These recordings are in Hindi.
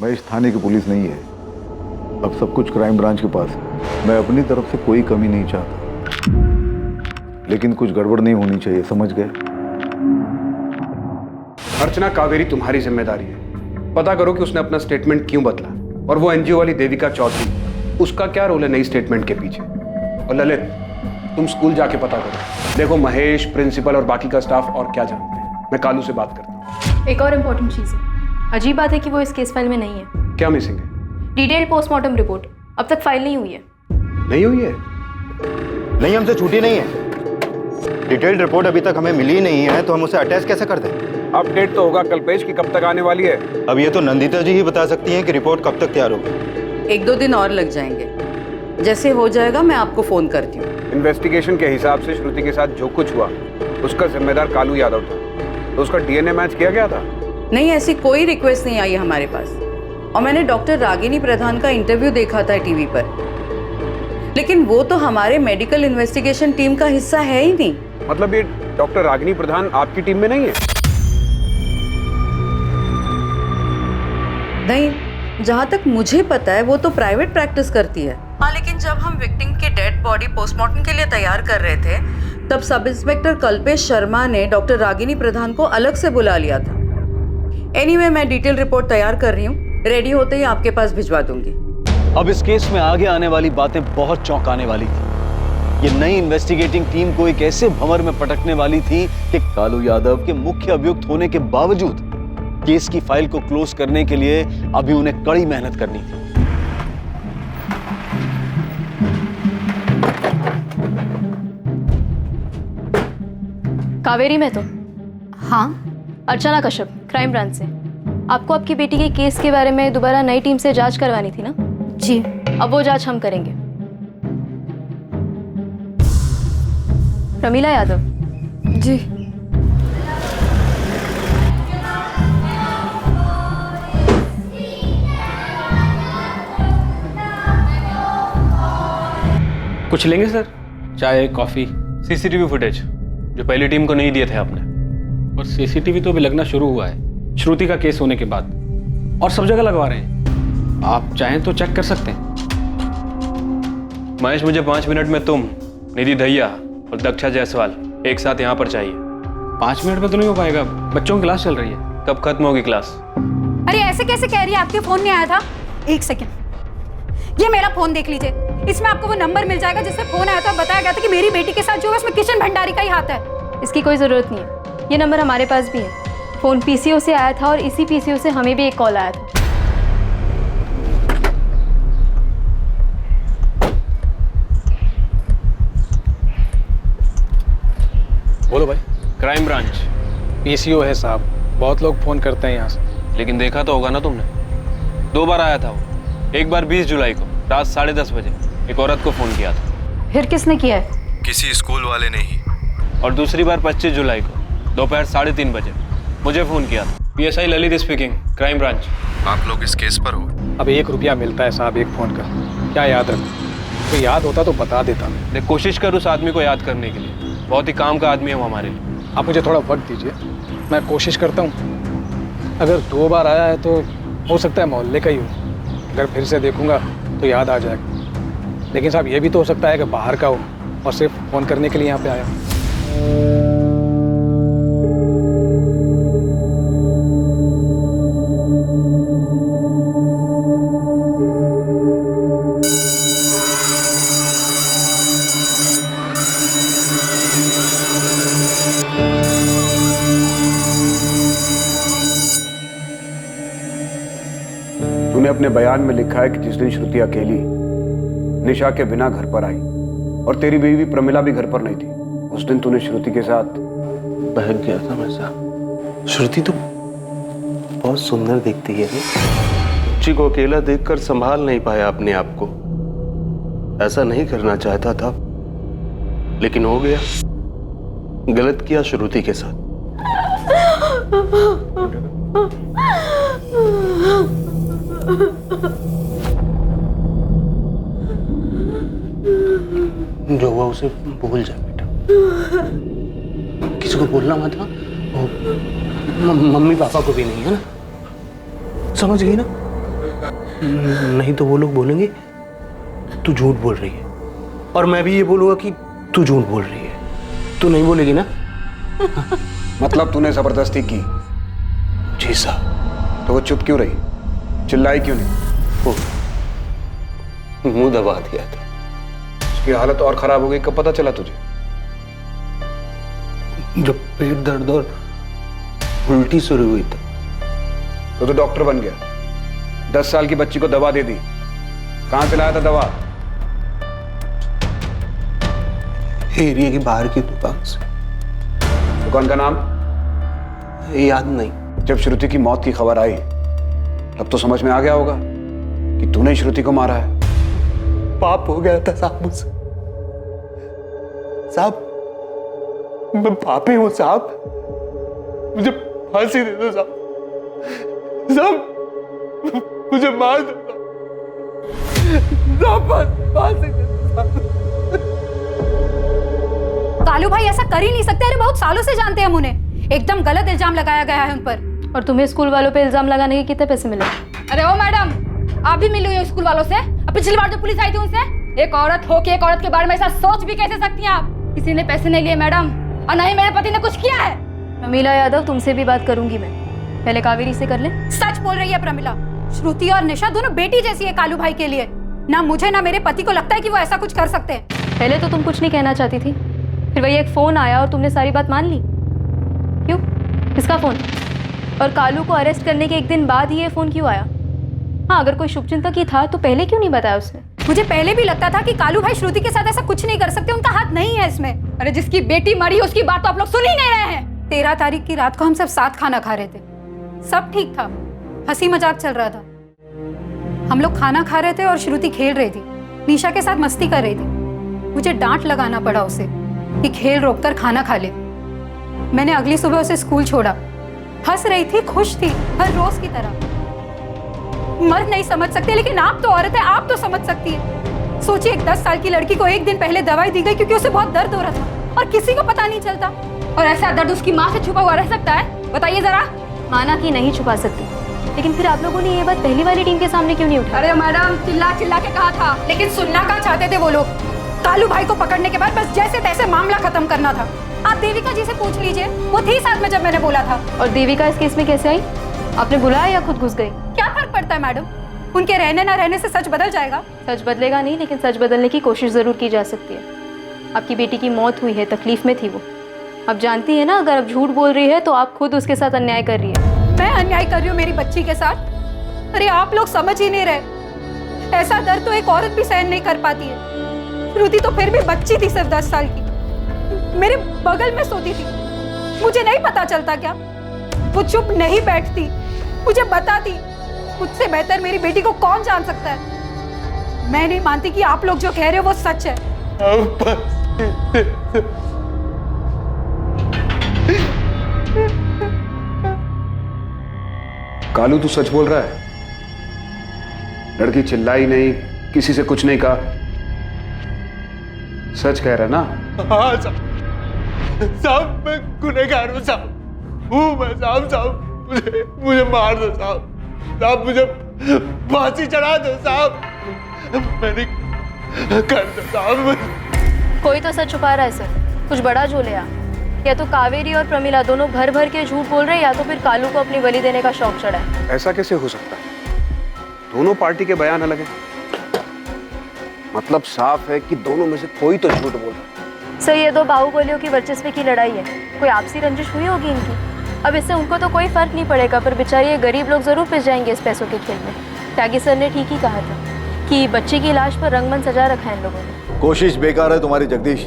महेश थाने की पुलिस नहीं है, अब सब कुछ क्राइम ब्रांच के पास है। मैं अपनी तरफ से कोई कमी नहीं चाहता, लेकिन कुछ गड़बड़ नहीं होनी चाहिए, समझ गए? अर्चना, कावेरी तुम्हारी जिम्मेदारी है। पता करो कि उसने अपना स्टेटमेंट क्यों बदला, और वो एनजीओ वाली देविका चौधरी, उसका क्या रोल है नई स्टेटमेंट के पीछे। और ललित, तुम स्कूल जाके पता करो, देखो महेश, प्रिंसिपल और बाकी का स्टाफ और क्या जानते हैं। मैं कालू से बात करता हूँ। एक और इम्पोर्टेंट चीज़ है, अजीब बात है कि वो इस केस फाइल में नहीं है। क्या मिसिंग है? डिटेल पोस्टमार्टम रिपोर्ट अब तक फाइल नहीं हुई है। नहीं हुई है? नहीं, हमसे छूटी नहीं है। डिटेल्ड रिपोर्ट अभी तक हमें मिली नहीं है, तो हम उसे अटैच कैसे कर दें? अपडेट तो होगा कल्पेश की कब तक आने वाली है। अब ये तो नंदिता जी ही बता सकती हैं कि रिपोर्ट कब तक तैयार होगी। 1-2 दिन और लग जाएंगे, जैसे हो जाएगा मैं आपको फोन करती हूँ। इन्वेस्टिगेशन के हिसाब से श्रुति के साथ जो कुछ हुआ उसका जिम्मेदार कालू यादव था, तो उसका डीएनए मैच किया गया था। नहीं, ऐसी कोई रिक्वेस्ट नहीं आई हमारे पास, और मैंने डॉक्टर रागिनी प्रधान का इंटरव्यू देखा था टीवी पर, लेकिन वो तो हमारे मेडिकल इन्वेस्टिगेशन टीम का हिस्सा है ही नहीं। मतलब ये डॉक्टर रागिनी प्रधान आपकी टीम में नहीं है? नहीं, जहाँ तक मुझे पता है वो तो प्राइवेट प्रैक्टिस करती है। हाँ, लेकिन जब हम विक्टिम की डेड बॉडी पोस्टमार्टम के लिए तैयार कर रहे थे, तब सब इंस्पेक्टर कल्पेश शर्मा ने डॉक्टर रागिनी प्रधान को अलग से बुला लिया था। एनीवे, मैं डिटेल रिपोर्ट तैयार कर रही हूँ, रेडी होते ही आपके पास भिजवा दूंगी। अब इस केस में आगे आने वाली बातें बहुत चौंकाने वाली थी। ये नई इन्वेस्टिगेटिंग टीम को एक ऐसे भंवर में पटकने वाली थी कि कालू यादव के मुख्य अभियुक्त होने के बावजूद केस की फाइल को क्लोज करने के लिए अभी उन्हें कड़ी मेहनत करनी थी। कावेरी में तो हाँ, अर्चना कश्यप, क्राइम ब्रांच से। आपको आपकी बेटी के केस के बारे में दोबारा नई टीम से जांच करवानी थी ना? जी। अब वो जांच हम करेंगे। रमीला यादव। जी। कुछ लेंगे सर? चाय, कॉफी? सीसीटीवी फुटेज जो पहली टीम को नहीं दिए थे आपने। और सीसीटीवी तो अभी लगना शुरू हुआ है श्रुति का केस होने के बाद, और सब जगह लगवा रहे हैं। आप चाहें तो चेक कर सकते हैं। महेश, मुझे 5 मिनट में तुम, निधि दहिया और दक्षा जायसवाल एक साथ यहाँ पर चाहिए। 5 मिनट में तो नहीं हो पाएगा, बच्चों की क्लास चल रही है। कब खत्म होगी क्लास? अरे ऐसे कैसे कह रही है? आपके फोन नहीं आया था? एक सेकंड, ये मेरा फोन देख लीजिए, इसमें आपको वो नंबर मिल जाएगा जिससे फोन आया था। बताया गया था कि मेरी बेटी के साथ जो है उसमें किशन भंडारी का ही हाथ है। इसकी कोई ज़रूरत नहीं है, ये नंबर हमारे पास भी है। फ़ोन पीसीओ से आया था और इसी पीसीओ से हमें भी एक कॉल आया था। बोलो भाई। Crime branch. पीसीओ है साहब, बहुत लोग फोन करते हैं यहाँ से। लेकिन देखा तो होगा ना तुमने, 2 बार आया था वो। एक बार 20 जुलाई को रात 10:30 बजे एक औरत को फोन किया था। फिर किसने किया है? किसी स्कूल वाले ने ही। और दूसरी बार 25 जुलाई को दोपहर 3:30 बजे मुझे फोन किया था। PSI Lalit speaking, crime branch. आप लोग इस केस पर हो? अब 1 रुपया मिलता है साहब एक फोन का, क्या याद रखो? तो याद होता तो बता देता मैं। देख, कोशिश कर उस आदमी को याद करने के लिए, बहुत ही काम का आदमी है वो हमारे लिए। आप मुझे थोड़ा वक्त दीजिए, मैं कोशिश करता हूँ। अगर 2 बार आया है तो हो सकता है मोहल्ले का ही हो, अगर फिर से देखूंगा तो याद आ जाएगा। लेकिन साहब ये भी तो हो सकता है कि बाहर का हो और सिर्फ फ़ोन करने के लिए यहाँ पे आया। तूने अपने बयान में लिखा है कि जिस दिन श्रुति अकेली निशा के बिना घर पर आई और तेरी बीवी प्रमिला भी घर पर नहीं थी, उस दिन तूने श्रुति के साथ बहक गया था मैं साहब। श्रुति तो बहुत सुंदर दिखती है। बच्ची को अकेला देखकर संभाल नहीं पाया अपने आप को। ऐसा नहीं करना चाहता था, लेकिन हो गया। गलत किया श्रुति के साथ। जो हुआ उसे भूल जा बेटा, किसी को बोलना मत। मम्मी पापा को भी नहीं, है ना? समझ गई ना? नहीं तो वो लोग बोलेंगे तू झूठ बोल रही है, और मैं भी ये बोलूंगा कि तू झूठ बोल रही है। तू नहीं बोलेगी ना? मतलब तूने जबरदस्ती की? जी साहब। तो वो चुप क्यों रही, चिल्लाई क्यों नहीं? वो मुंह दबा दिया था। उसकी हालत और खराब हो गई, कब पता चला तुझे? जब पेट दर्द और उल्टी शुरू हुई तो डॉक्टर बन गया, 10 साल की बच्ची को दवा दे दी। कहां से लाया था दवा? एरिया की बाहर की दुकान से। दुकान का नाम याद नहीं। जब श्रुति की मौत की खबर आई तब तो समझ में आ गया होगा कि तूने श्रुति को मारा है। पाप हो गया था साहब मुझसे। साहब मैं पापी हूं साहब, मुझे फांसी दे दो साहब। साहब मुझे मार दो साहब, फांसी दे दो साहब। कालू भाई ऐसा कर ही नहीं सकते। अरे बहुत सालों से जानते हैं हम उन्हें। एकदम गलत इल्जाम लगाया गया है उन पर। और तुम्हें स्कूल वालों पे इल्जाम लगाने के कितने पैसे मिले? अरे ओ मैडम, आप भी मिली हुई हो स्कूल वालों से? अब पिछली बार जो पुलिस आई थी उनसे? एक औरत हो के एक औरत के बारे में ऐसा सोच भी कैसे सकती हैं आप? किसी ने पैसे नहीं लिए मैडम, और न ही मेरे पति ने कुछ किया है। प्रमिला यादव, तुमसे भी बात करूंगी मैं, पहले कावेरी से कर ले। सच बोल रही है प्रमिला। श्रुति और निशा दोनों बेटी जैसी है कालू भाई के लिए। ना मुझे ना मेरे पति को लगता है कि वो ऐसा कुछ कर सकते हैं। पहले तो तुम कुछ नहीं कहना चाहती थी, फिर वही एक फोन आया और तुमने सारी बात मान ली। क्यों? किसका फोन? और कालू को अरेस्ट करने के एक दिन बाद ही ये फोन क्यों आया? हाँ, अगर कोई शुभचिंतक ही था तो पहले क्यों नहीं बताया उसने? मुझे पहले भी लगता था कि कालू भाई श्रुति के साथ ऐसा कुछ नहीं कर सकते, उनका हाथ नहीं है इसमें। अरे जिसकी बेटी मरी उसकी बात तो आप लोग सुन ही नहीं रहे हैं। 13 तारीख की रात को हम सब साथ खाना खा रहे थे, सब ठीक था, हंसी मजाक चल रहा था। हम लोग खाना खा रहे थे और श्रुति खेल रही थी, निशा के साथ मस्ती कर रही थी। मुझे डांट लगाना पड़ा उसे कि खेल रोककर खाना खा ले। मैंने अगली सुबह उसे स्कूल छोड़ा। हंस रही थी, खुश थी, हर रोज की तरह। मर्द नहीं समझ सकते, लेकिन आप तो औरत है, आप तो समझ सकती है। सोचिए, एक 10 साल की लड़की को एक दिन पहले दवाई दी गई क्योंकि उसे बहुत दर्द हो रहा था और किसी को पता नहीं चलता। और ऐसा दर्द उसकी माँ से छुपा हुआ रह सकता है? बताइए जरा। माना कि नहीं छुपा सकती, लेकिन फिर आप लोगों ने ये बात पहली वाली टीम के सामने क्यों नहीं उठाई? अरे मैडम, चिल्ला चिल्ला के कहा था, लेकिन सुनना क्या चाहते थे वो लोग? कालू भाई को पकड़ने के बाद बस जैसे तैसे मामला खत्म करना था। आप देविका जी से पूछ लीजिए, वो थी साथ में जब मैंने बोला था। और देविका इस केस में कैसे आई? आपने बुलाया या खुद घुस गई? क्या फर्क पड़ता है मैडम, उनके रहने ना रहने से सच बदल जाएगा? सच बदलेगा नहीं, लेकिन सच बदलने की कोशिश जरूर की जा सकती है। आपकी बेटी की मौत हुई है, तकलीफ में थी वो। आप जानती है ना, अगर आप झूठ बोल रही है तो आप खुद उसके साथ अन्याय कर रही है। मैं अन्याय कर रही हूँ मेरी बच्ची के साथ? अरे आप लोग समझ ही नहीं रहे। ऐसा दर्द तो एक औरत भी सहन नहीं कर पाती है। श्रुति तो फिर भी बच्ची थी, सिर्फ 10 साल की, मेरे बगल में सोती थी। मुझे नहीं पता चलता क्या? वो चुप नहीं बैठती, मुझे बताती। मुझसे बेहतर मेरी बेटी को कौन जान सकता है? मैं नहीं मानती कि आप लोग जो कह रहे हो वो सच है। कालू, तू सच बोल रहा है? लड़की चिल्लाई नहीं, किसी से कुछ नहीं कहा, सच कह रहा ना? हाँ साहब, मैं गुनहगार हूँ साहब, हूँ मैं साहब, मुझे मार दो साहब, मुझे फांसी चढ़ा दो साहब, मैंने कर दो साहब। कोई तो सच छुपा रहा है सर, कुछ बड़ा झोले। या तो कावेरी और प्रमिला दोनों भर भर के झूठ बोल रहे हैं, या तो फिर कालू को अपनी बलि देने का शौक चढ़ा है। ऐसा कैसे हो सकता है? दोनों पार्टी के बयान अलग हैं। मतलब साफ है कि दोनों में से कोई तो झूठ बोल रहा है। सर, ये दो बाहुबलियों की वर्चस्व की लड़ाई है। कोई आपसी रंजिश हुई होगी इनकी। अब इससे उनको तो कोई फर्क नहीं पड़ेगा, पर बेचारे ये गरीब लोग जरूर पिस जाएंगे इस पैसों के खेल में। त्यागी सर ने ठीक ही कहा था कि बच्चे की लाश पर रंगमंच सजा रखा है इन लोगों ने। कोशिश बेकार है तुम्हारी जगदीश।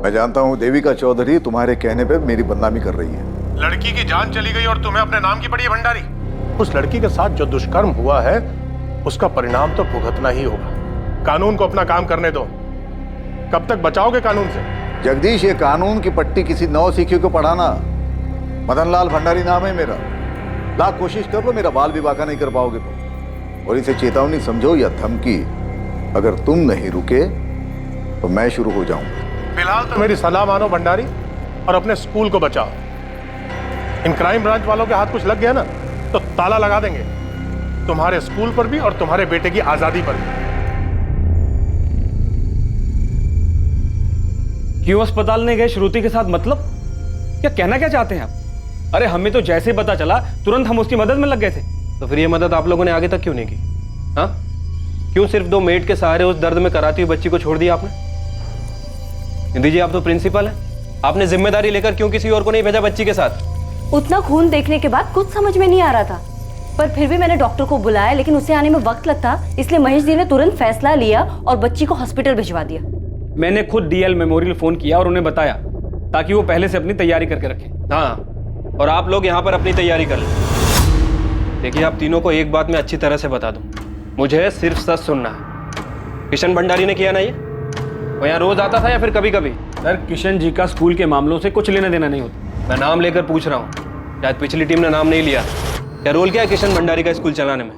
मैं जानता हूँ देविका चौधरी तुम्हारे कहने पे मेरी बदनामी कर रही है। लड़की की जान चली गई और तुम्हें अपने नाम की पड़ी है भंडारी। उस लड़की के साथ जो दुष्कर्म हुआ है उसका परिणाम तो भुगतना ही होगा। कानून को अपना काम करने दो। कब तक बचाओगे कानून से? जगदीश, ये कानून की पट्टी किसी नौसिखिए को पढ़ाना। मदन लाल भंडारी नाम है मेरा। लाख कोशिश कर लो, मेरा बाल विवाह का नहीं कर पाओगे तो। और इसे चेतावनी समझो या धमकी, अगर तुम नहीं रुके तो मैं शुरू हो जाऊंगा। फिलहाल तो मेरी सलाह मानो भंडारी, और अपने स्कूल को बचाओ। इन क्राइम ब्रांच वालों के हाथ कुछ लग गया ना तो ताला लगा देंगे। तुम्हारे स्कूल पर भी और तुम्हारे बेटे की आजादी पर भी। क्यों अस्पताल नहीं गए श्रुति के साथ? मतलब क्या कहना क्या चाहते हैं आप? अरे हमें तो जैसे ही पता चला तुरंत हम उसकी मदद में लग गए थे। तो फिर ये मदद आप लोगों ने आगे तक क्यों नहीं की? हाँ, क्यों सिर्फ 2 मेड के सहारे उस दर्द में कराती हुई बच्ची को छोड़ दिया आपने? निधि जी, आप तो प्रिंसिपल हैं, आपने जिम्मेदारी लेकर क्यों किसी और को नहीं भेजा बच्ची के साथ? उतना खून देखने के बाद कुछ समझ में नहीं आ रहा था, पर फिर भी मैंने डॉक्टर को बुलाया, लेकिन उसे आने में वक्त लगता, इसलिए महेश जी ने तुरंत फैसला लिया और बच्ची को हॉस्पिटल भिजवा दिया। मैंने खुद डीएल मेमोरियल फोन किया और उन्हें बताया ताकि वो पहले से अपनी तैयारी करके रखें। हाँ, और आप लोग यहाँ पर अपनी तैयारी कर लें। देखिए, आप तीनों को एक बात मैं अच्छी तरह से बता दूं, मुझे सिर्फ सच सुनना है। किशन भंडारी ने किया ना ये? वो यहाँ रोज आता था या फिर कभी कभी? सर, किशन जी का स्कूल के मामलों से कुछ लेना देना नहीं होता। मैं नाम लेकर पूछ रहा हूँ, शायद पिछली टीम ने नाम नहीं लिया। क्या रोल क्या है किशन भंडारी का स्कूल चलाने में?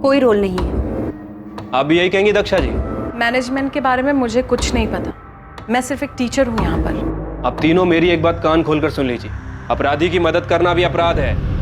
कोई रोल नहीं है। आप भी यही कहेंगी दक्षा जी? मैनेजमेंट के बारे में मुझे कुछ नहीं पता, मैं सिर्फ एक टीचर हूँ यहाँ पर। आप तीनों मेरी एक बात कान खोलकर सुन लीजिए, अपराधी की मदद करना भी अपराध है।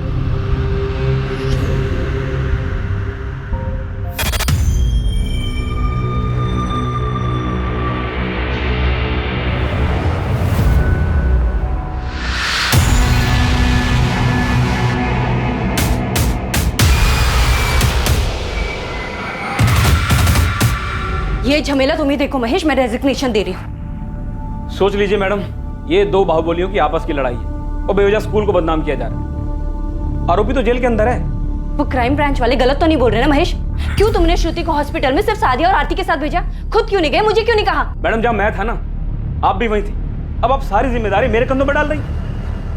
ये झमेला तुम ही देखो महेश, मैं रेजिग्नेशन दे रही हूँ। सोच लीजिए मैडम, ये 2 बाहुबलियों की आपस की लड़ाई है और बेवजह स्कूल को बदनाम किया जा रहा है। आरोपी तो जेल के अंदर है। वो क्राइम ब्रांच वाले गलत तो नहीं बोल रहे ना महेश? क्यों तुमने श्रुति को हॉस्पिटल में सिर्फ सादिया और आरती के साथ भेजा? खुद क्यों नहीं गए? मुझे क्यों नहीं कहा? मैडम, जब मैं था ना, आप भी वही थी। अब आप सारी जिम्मेदारी मेरे कंधों पर डाल रही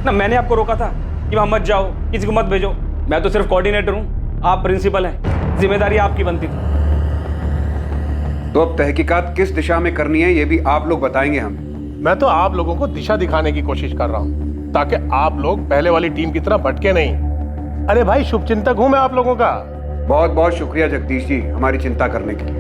ना। मैंने आपको रोका था कि वहां मत जाओ, किसी को मत भेजो। मैं तो सिर्फ कोऑर्डिनेटर हूँ, आप प्रिंसिपल हैं, जिम्मेदारी आपकी बनती थी। तो अब तहकीकात किस दिशा में करनी है ये भी आप लोग बताएंगे हमें। मैं तो आप लोगों को दिशा दिखाने की कोशिश कर रहा हूं ताकि आप लोग पहले वाली टीम की तरह भटके नहीं। अरे भाई, शुभचिंतक हूं मैं आप लोगों का। बहुत बहुत शुक्रिया जगदीश जी, हमारी चिंता करने के लिए।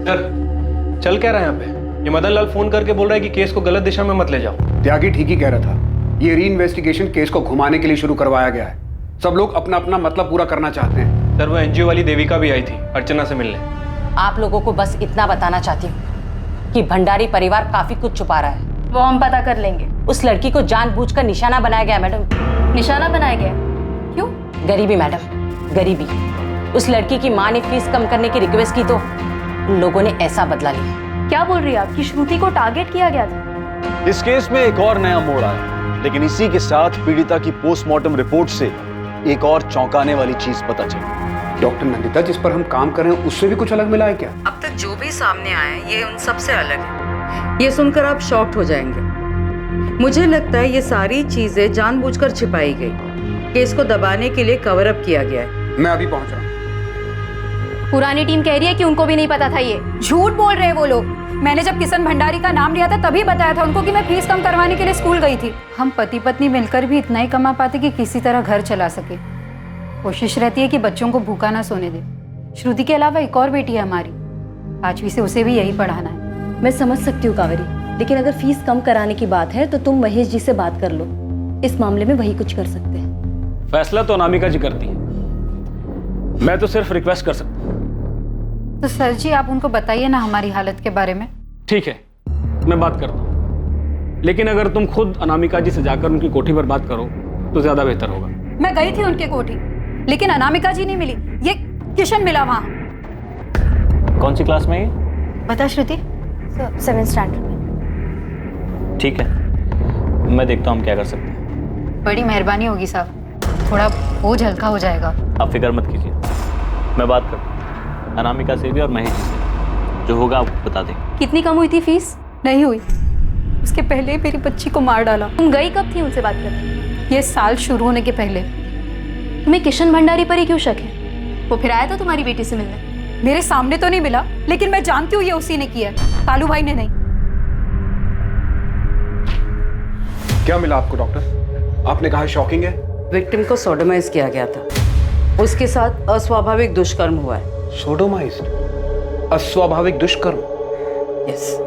सर, चल क्या रहा है यहाँ पे? ये मदन लाल फोन करके बोल रहा है कि केस को गलत दिशा में मत ले जाओ। त्यागी ठीक ही कह रहा था, ये री इन्वेस्टिगेशन केस को घुमाने के लिए शुरू करवाया गया है। सब लोग अपना अपना मतलब पूरा करना चाहते हैं। सर, वो एनजीओ वाली देविका भी आई थी अर्चना से मिलने। आप लोगों को बस इतना बताना चाहती हूँ कि भंडारी परिवार काफी कुछ छुपा रहा है। वो हम पता कर लेंगे। उस लड़की को जानबूझकर निशाना बनाया गया मैडम। निशाना बनाया गया? क्यों? गरीबी मैडम, गरीबी। उस लड़की की माँ ने फीस कम करने की रिक्वेस्ट की तो उन लोगों ने ऐसा बदला लिया। क्या बोल रही है आप कि श्रुति को टारगेट किया गया था? इस केस में एक और नया मोड़ आया, लेकिन इसी के साथ पीड़िता की पोस्टमार्टम रिपोर्ट से एक और चौंकाने वाली चीज पता चली। डॉक्टर नंदिता, जिस पर हम काम कर रहे हैं उससे भी कुछ अलग मिला है क्या? अब तक जो भी सामने आया है ये उन सबसे अलग है। ये सुनकर आप शॉक्ड हो जाएंगे। मुझे लगता है ये सारी चीजें जानबूझकर छिपाई गई, केस को दबाने के लिए कवर अप किया गया है। मैं अभी पहुंच रहा हूं। पुरानी टीम कह रही है कि उनको भी नहीं पता था ये। झूठ बोल रहे हैं वो लोग। मैंने जब किशन भंडारी का नाम लिया था तभी बताया था उनको कि मैं फीस कम करवाने के लिए स्कूल गई थी। हम पति पत्नी मिलकर भी इतना ही कमा पाते कि किसी तरह घर चला सके। कोशिश रहती है कि बच्चों को भूखा ना सोने दे। श्रुति के अलावा एक और बेटी है हमारी, 5वीं से, उसे भी यही पढ़ाना है। मैं समझ सकती हूँ कावेरी, लेकिन अगर फीस कम कराने की बात है तो तुम महेश जी से बात कर लो। इस मामले में वही कुछ कर सकते हैं। फैसला तो अनामिका जी करती है, मैं तो सिर्फ रिक्वेस्ट कर सकता हूँ। तो सर जी, आप उनको बताइए ना हमारी हालत के बारे में। ठीक है, मैं बात करता हूँ, लेकिन अगर तुम खुद अनामिका जी से जाकर उनकी कोठी पर बात करो तो ज्यादा बेहतर होगा। मैं गई थी उनके कोठी, लेकिन अनामिका जी नहीं मिली, ये किशन मिला वहाँ। कौन सी क्लास में है? बता श्रुति। 7th स्टैंडर्ड में। ठीक है, मैं देखता हूँ हम क्या कर सकते हैं। बड़ी मेहरबानी होगी साहब, थोड़ा बोझ हल्का हो जाएगा। आप फिक्र मत कीजिए, मैं बात करता हूँ अनामिका से भी और महेश जी से, जो होगा आपको बता देंगे। कितनी कम हुई थी फीस? नहीं हुई, उसके पहले मेरी बच्ची को मार डाला। तुम गई कब थी उनसे बात करने? ये साल शुरू होने के पहले। तुम्हें किशन भंडारी पर ही क्यों शक है? वो फिर आया था तुम्हारी बेटी से मिलने? मेरे सामने तो नहीं मिला, लेकिन मैं जानती हूँ ये उसी ने किया, कालू भाई ने नहीं। क्या मिला आपको डॉक्टर? आपने कहा शॉकिंग है। विक्टिम को सोडोमाइज किया गया था, उसके साथ अस्वाभाविक दुष्कर्म हुआ है। सोडोमाइज्ड? अस्वाभाविक दुष्कर्म? यस।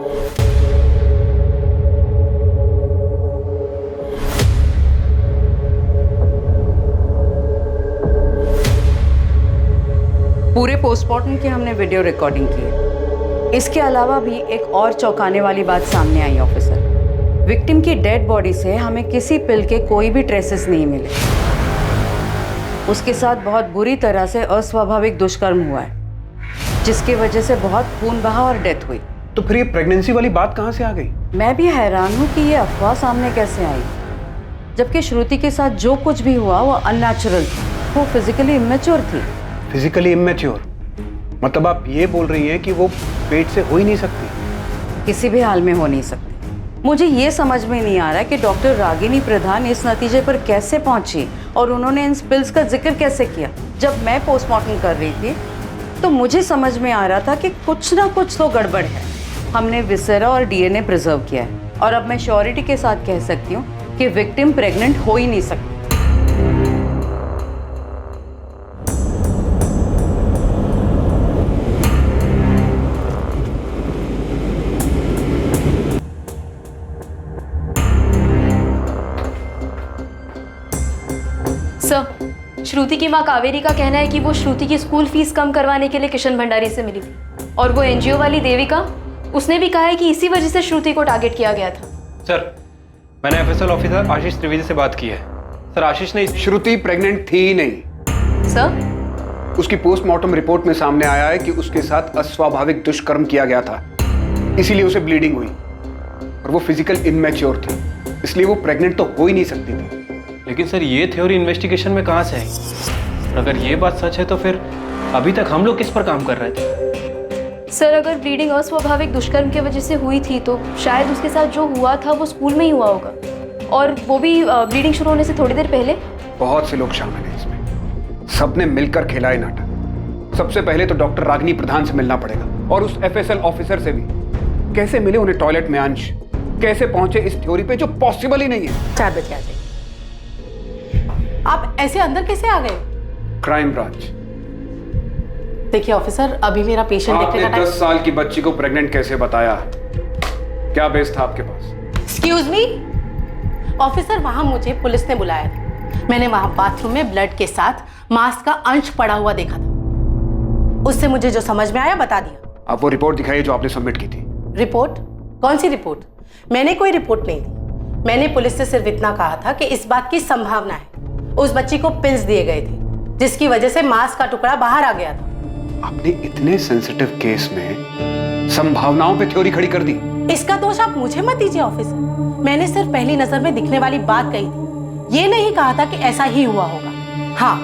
पूरे पोस्टमार्टम की हमने वीडियो रिकॉर्डिंग की है। इसके अलावा भी एक और चौंकाने वाली बात सामने आई ऑफिसर। विक्टिम की डेड बॉडी से हमें किसी पिल के कोई भी ट्रेसेस नहीं मिले। उसके साथ बहुत बुरी तरह से अस्वाभाविक दुष्कर्म हुआ है, जिसकी वजह से बहुत खून बहा और डेथ हुई। तो फिर ये प्रेगनेंसी वाली बात कहाँ से आ गई? मैं भी हैरान हूँ कि ये अफवाह सामने कैसे आई, जबकि श्रुति के साथ जो कुछ भी हुआ वो अननेचुरल थी। वो फिजिकली इमेच्योर थी। फिजिकली इमेच्योर मतलब आप ये बोल रही हैं कि वो पेट से हो ही नहीं सकती? किसी भी हाल में हो नहीं सकती। मुझे ये समझ में नहीं आ रहा कि डॉक्टर रागिनी प्रधान इस नतीजे पर कैसे पहुंची और उन्होंने इन स्पिल्स का जिक्र कैसे किया। जब मैं पोस्टमार्टम कर रही थी तो मुझे समझ में आ रहा था कि कुछ ना कुछ तो गड़बड़ है। हमने विसेरा और डीएनए प्रिजर्व किया है और अब मैं श्योरिटी के साथ कह सकती हूँ कि विक्टिम प्रेग्नेंट हो ही नहीं सकती। सर, श्रुति की मां कावेरी का कहना है कि वो श्रुति की स्कूल फीस कम करवाने के लिए किशन भंडारी से मिली थी, और वो एनजीओ वाली देविका, उसने भी कहा है कि इसी वजह से श्रुति को टारगेट किया गया था। सर, मैंने एफएसएल ऑफिसर आशीष त्रिवेदी से बात की है। सर, आशीष ने श्रुति प्रेग्नेंट थी ही नहीं। सर, उसकी पोस्टमार्टम रिपोर्ट में सामने आया है कि उसके साथ अस्वाभाविक दुष्कर्म किया गया था, इसीलिए उसे ब्लीडिंग हुई, और वो फिजिकल इमेच्योर थी, इसलिए वो प्रेग्नेंट तो हो ही नहीं सकती थी। लेकिन सर, ये थ्योरी इन्वेस्टिगेशन में कहाँ से आई? अगर ये बात सच है तो फिर अभी तक हम लोग किस पर काम कर रहे थे? सर, अगर ब्लीडिंग अस्वाभाविक दुष्कर्म की वजह से हुई थी तो शायद उसके साथ जो हुआ था वो स्कूल में ही हुआ होगा, और वो भी ब्लीडिंग शुरू होने से थोड़ी देर पहले। बहुत से लोग शामिल हैं इसमें, सबने मिलकर खेला है नाटक। सबसे पहले तो डॉक्टर रागिनी प्रधान से मिलना पड़ेगा, और उस एफएसएल ऑफिसर से भी। कैसे मिले उन्हें टॉयलेट में अंश? कैसे पहुंचे इस थ्योरी पे जो पॉसिबल ही नहीं है? 4 बजे आ जाइए। आप ऐसे अंदर कैसे आ गए? Crime branch. देखिए ऑफिसर, अभी मेरा पेशेंट देखने का आपने 10 साल की बच्ची को प्रेग्नेंट कैसे बताया? क्या बेस था आपके पास? एक्सक्यूज मी ऑफिसर, वहां मुझे पुलिस ने बुलाया था। मैंने वहां बाथरूम में ब्लड के साथ मांस का अंश पड़ा हुआ देखा था। उससे मुझे जो समझ में आया बता दिया। आप वो रिपोर्ट दिखाइए जो आपने सबमिट की थी। रिपोर्ट? कौन सी रिपोर्ट? मैंने कोई रिपोर्ट नहीं दी। मैंने पुलिस से सिर्फ इतना कहा था कि इस बात की संभावना है उस बच्ची को पिल्स दिए गए थे, जिसकी वजह से मांस का टुकड़ा बाहर आ गया था। आपने इतने सेंसिटिव केस में संभावनाओं पे थ्योरी खड़ी कर दी। इसका दोष आप मुझे मत दीजिए ऑफिसर। मैंने सिर्फ पहली नजर में दिखने वाली बात कही थी, ये नहीं कहा था कि ऐसा ही हुआ होगा। हाँ,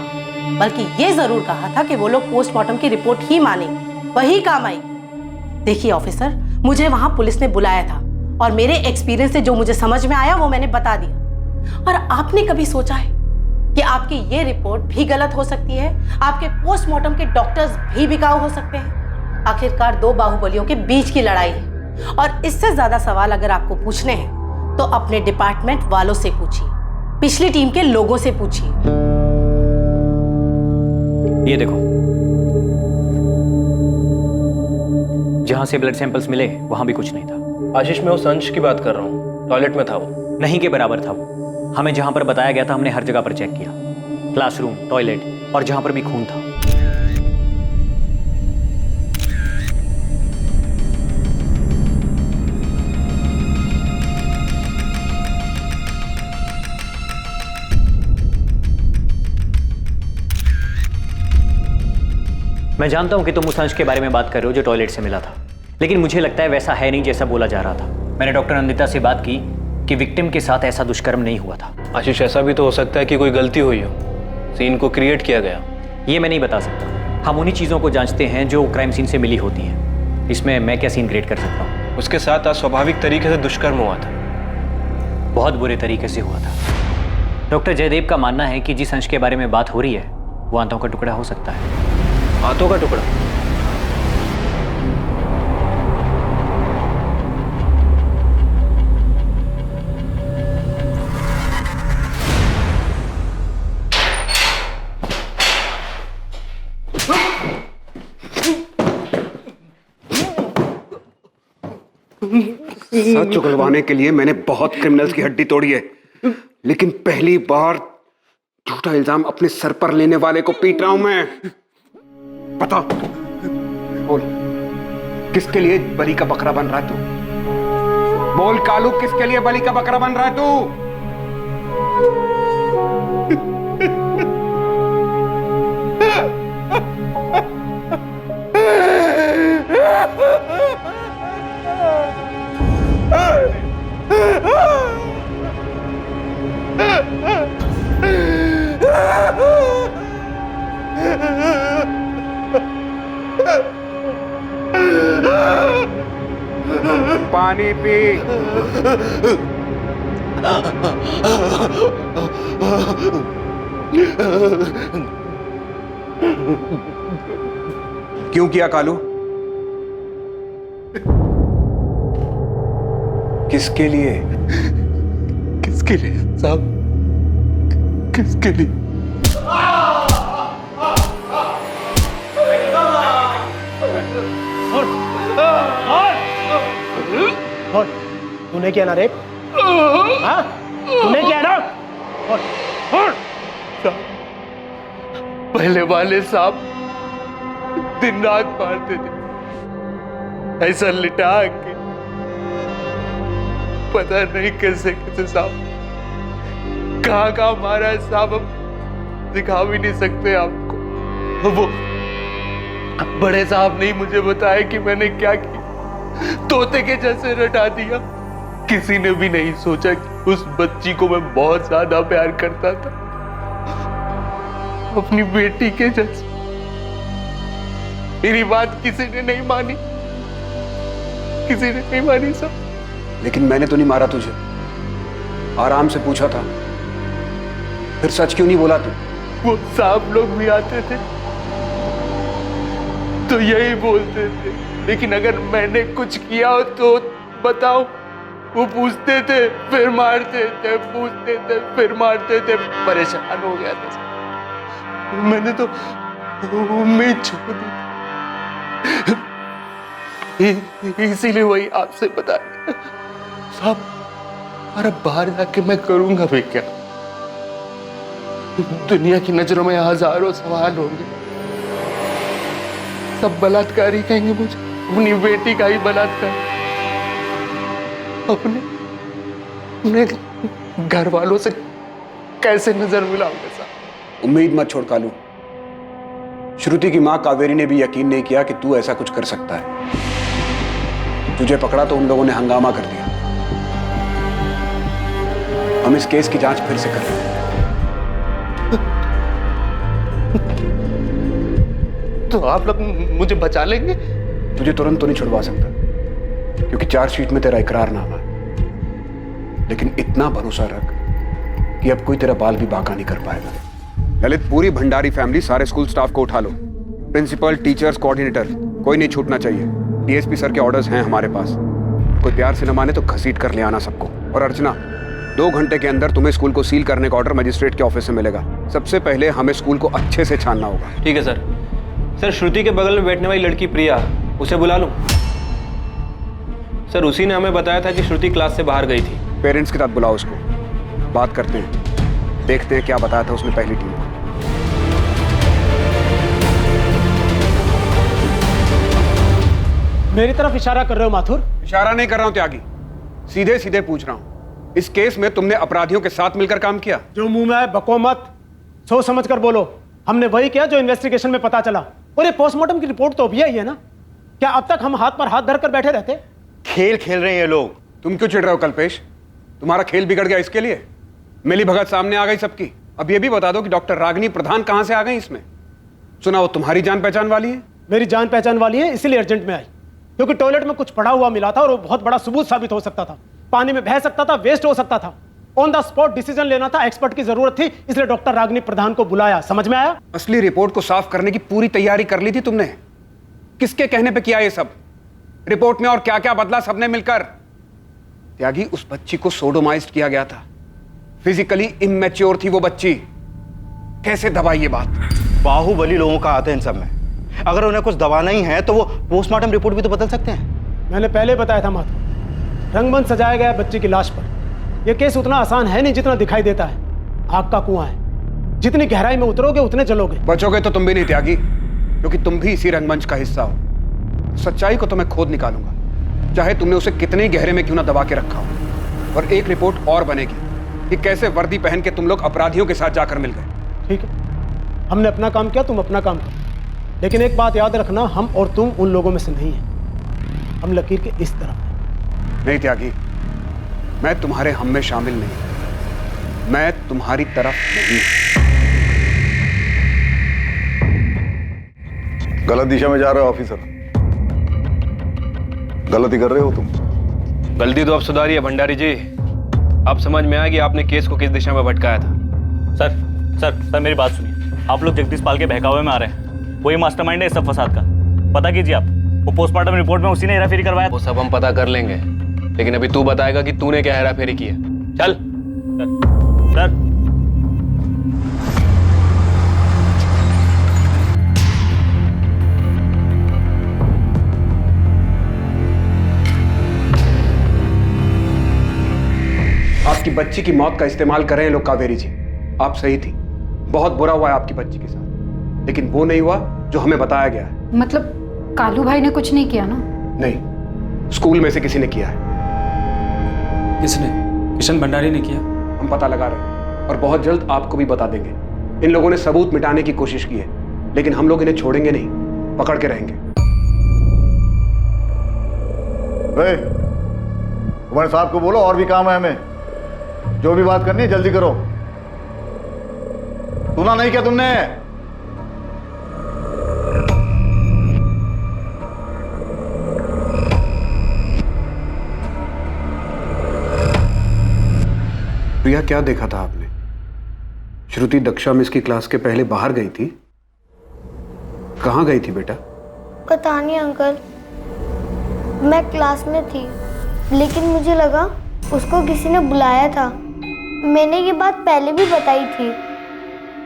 बल्कि ये जरूर कहा था कि वो लोग पोस्टमार्टम की रिपोर्ट ही मानेंगे, वही काम आएगी। देखिए ऑफिसर, मुझे वहां पुलिस ने बुलाया था और मेरे एक्सपीरियंस से जो मुझे समझ में आया वो मैंने बता दिया। और आपने कभी सोचा है कि आपकी ये रिपोर्ट भी गलत हो सकती है? आपके पोस्टमार्टम के डॉक्टर्स भी बिकाऊ हो सकते हैं। आखिरकार 2 बाहुबलियों के बीच की लड़ाई है, और इससे ज्यादा सवाल अगर आपको पूछने हैं तो अपने डिपार्टमेंट वालों से पूछिए, पिछली टीम के लोगों से पूछिए। ये देखो, जहां से ब्लड सैंपल्स मिले वहां भी कुछ नहीं था। आशीष, मैं उस अंश की बात कर रहा हूँ। टॉयलेट में था वो। नहीं के बराबर था वो। हमें जहां पर बताया गया था हमने हर जगह पर चेक किया, क्लासरूम, टॉयलेट और जहां पर भी खून था। मैं जानता हूं कि तुम उस अंश के बारे में बात कर रहे हो जो टॉयलेट से मिला था, लेकिन मुझे लगता है वैसा है नहीं जैसा बोला जा रहा था। मैंने डॉक्टर नंदिता से बात की कि विक्टिम के साथ ऐसा दुष्कर्म नहीं हुआ था। आशीष, ऐसा भी तो हो सकता है कि कोई गलती हुई हो, सीन को क्रिएट किया गया। ये मैं नहीं बता सकता। हम उन्हीं चीज़ों को जांचते हैं जो क्राइम सीन से मिली होती हैं। इसमें मैं क्या सीन क्रिएट कर सकता हूँ? उसके साथ अस्वाभाविक तरीके से दुष्कर्म हुआ था। बहुत बुरे तरीके से हुआ था। डॉक्टर जयदेव का मानना है कि जिस अंश के बारे में बात हो रही है वो आंतों का टुकड़ा हो सकता है। आंतों का टुकड़ा? सच उगलवाने के लिए मैंने बहुत क्रिमिनल्स की हड्डी तोड़ी है, लेकिन पहली बार झूठा इल्जाम अपने सर पर लेने वाले को पीट रहा हूं मैं। बता, बोल, किसके लिए बलि का बकरा बन रहा है तू? बोल कालू, किसके लिए बलि का बकरा बन रहा है तू? पानी पी। क्यों किया कालू? किसके लिए? किसके लिए साहब? किसके लिए? तूने किया ना रेप? हाँ? तूने किया ना? पहले वाले साहब दिन रात मारते थे, ऐसा लिटा के, पता नहीं कैसे कैसे साहब कहाँ कहाँ मारा है साहब, हम दिखा भी नहीं सकते आपको। वो बड़े साहब ने मुझे बताया कि मैंने क्या किया, तोते के जैसे रटा दिया। किसी ने भी नहीं सोचा कि उस बच्ची को मैं बहुत ज्यादा प्यार करता था, अपनी बेटी के जैसे। मेरी बात किसी ने नहीं मानी, किसी ने नहीं मानी साहब। लेकिन मैंने तो नहीं मारा तुझे, आराम से पूछा था, फिर सच क्यों नहीं बोला तू? वो साहब लोग भी आते थे तो यही बोलते थे, लेकिन अगर मैंने कुछ किया हो तो बताओ। वो पूछते थे फिर मारते थे, पूछते थे फिर मारते थे। परेशान हो गया था, मैंने तो उम्मीद छोड़ दी, इसीलिए वही आपसे बता दिया साहब। और अब बाहर जाके मैं करूंगा भी क्या? दुनिया की नजरों में हजारों सवाल होंगे, सब बलात्कारी कहेंगे मुझे, अपनी बेटी का ही बलात्कार, अपने घर वालों से कैसे नजर मिलाऊंगा साहब? उम्मीद मत छोड़ कालू, श्रुति की मां कावेरी ने भी यकीन नहीं किया कि तू ऐसा कुछ कर सकता है। तुझे पकड़ा तो उन लोगों ने हंगामा कर दिया। हम इस केस की जांच फिर से कर रहे हैं। तो आप लोग मुझे बचा लेंगे? तुझे तुरंत तो नहीं छुड़वा सकता, क्योंकि चार्जशीट में तेरा इकरारनामा है, लेकिन इतना भरोसा रख कि अब कोई तेरा बाल भी बांका नहीं कर पाएगा। ललित, पूरी भंडारी फैमिली, सारे स्कूल स्टाफ को उठा लो, प्रिंसिपल, टीचर्स, कोऑर्डिनेटर, कोई नहीं छूटना चाहिए। डीएसपी सर के ऑर्डर्स हैं हमारे पास, कोई प्यार से न माने तो घसीट कर ले आना सबको। और अर्चना, 2 घंटे के अंदर तुम्हें स्कूल को सील करने का ऑर्डर मजिस्ट्रेट के ऑफिस से मिलेगा। सबसे पहले हमें स्कूल को अच्छे से छानना होगा। ठीक है सर। सर, श्रुति के बगल में बैठने वाली लड़की प्रिया, उसे बुला लूं? सर, उसी ने हमें बताया था कि श्रुति क्लास से बाहर गई थी। पेरेंट्स के साथ बुलाओ उसको, बात करते हैं, देखते हैं क्या बताया था उसने पहली टीम को। मेरी तरफ इशारा कर रहे हो माथुर? इशारा नहीं कर रहा हूं त्यागी, सीधे सीधे पूछ रहा हूं। इस केस में तुमने अपराधियों के साथ मिलकर काम किया? जो मुंह में आए बको मत, सोच समझ कर बोलो। हमने वही किया जो इन्वेस्टिगेशन में पता चला। और ये पोस्टमार्टम की रिपोर्ट तो अभी आई है ना? क्या अब तक हम हाथ पर हाथ धरकर बैठे रहते? खेल खेल रहे हैं ये लोग। तुम क्यों चिढ़ रहे हो कल्पेश? तुम्हारा खेल बिगड़ गया इसके लिए? मिली भगत सामने आ गई सबकी। अब ये भी बता दो कि डॉक्टर रागिनी प्रधान कहां से आ गई इसमें? सुना वो तुम्हारी जान पहचान वाली है? मेरी जान पहचान वाली है, इसीलिए अर्जेंट में आई, क्योंकि टॉयलेट में कुछ पड़ा हुआ मिला था और वो बहुत बड़ा सबूत साबित हो सकता था। पानी में बह सकता था, वेस्ट हो सकता था। ऑन द स्पॉट डिसीजन लेना था, एक्सपर्ट की जरूरत थी, इसलिए डॉक्टर रागिनी प्रधान को बुलाया। समझ में आया? असली रिपोर्ट को साफ करने की पूरी तैयारी कर ली थी तुमने। किसके कहने पे किया ये सब? रिपोर्ट में और क्या क्या बदला सबने मिलकर? त्यागी, उस बच्ची को सोडोमाइज्ड किया गया था, फिजिकली इमैच्योर थी वो बच्ची। कैसे दबाई ये बात? बाहुबली लोगों का आता है इन सब में। अगर उन्हें कुछ दबाना ही है तो वो पोस्टमार्टम रिपोर्ट भी तो बदल सकते हैं। मैंने पहले बताया था माधव, रंगमंच सजाया गया बच्ची की लाश पर। यह केस उतना आसान है नहीं जितना दिखाई देता है। आग का कुआं है, जितनी गहराई में उतरोगे उतने जलोगे। बचोगे तो तुम भी नहीं त्यागी, क्योंकि तुम भी इसी रंगमंच का हिस्सा हो। सच्चाई को तो मैं खोद निकालूंगा, चाहे तुमने उसे कितने ही गहरे में क्यों ना दबा के रखा हो। और एक रिपोर्ट और बनेगी कि कैसे वर्दी पहन के तुम लोग अपराधियों के साथ जाकर मिल गए। ठीक है, हमने अपना काम किया, तुम अपना काम करो। लेकिन एक बात याद रखना, हम और तुम उन लोगों में से नहीं हैं। हम लकीर के इस तरफ हैं। नहीं त्यागी, मैं तुम्हारे हम में शामिल नहीं, मैं तुम्हारी तरफ नहीं। गलत दिशा में जा रहे हो ऑफिसर, गलती कर रहे हो तुम। गलती तो अब सुधारिए भंडारी जी। अब समझ में आया कि आपने केस को किस दिशा में भटकाया था। सर मेरी बात सुनिए। आप लोग जगदीश पाल के बहकावे में आ रहे हैं। वही मास्टरमाइंड है इस सब फसाद का। पता कीजिए आप, वो पोस्टमार्टम रिपोर्ट में उसी ने हेराफेरी करवाया। वो सब हम पता कर लेंगे, लेकिन अभी तू बताएगा कि तूने क्या हेराफेरी की है। चल। सर आपकी बच्ची की मौत का इस्तेमाल कर रहे हैं लोग कावेरी जी। आप सही थी, बहुत बुरा हुआ है आपकी बच्ची के साथ, लेकिन वो नहीं हुआ जो हमें बताया गया है। मतलब कालू भाई ने कुछ नहीं किया ना? नहीं, स्कूल में से किसी ने किया है। किसने? किशन भंडारी ने किया। हम पता लगा रहे हैं और बहुत जल्द आपको भी बता देंगे। इन लोगों ने सबूत मिटाने की कोशिश की है, लेकिन हम लोग इन्हें छोड़ेंगे नहीं, पकड़ के रहेंगे। कुमार साहब को बोलो और भी काम है हमें। जो भी बात करनी है जल्दी करो। सुना नहीं क्या तुमने? प्रिया, क्या देखा था आपने? श्रुति दक्षा मिस की क्लास के पहले बाहर गई थी। कहाँ गई थी बेटा? पता नहीं अंकल, मैं क्लास में थी, लेकिन मुझे लगा उसको किसी ने बुलाया था। मैंने ये बात पहले भी बताई थी।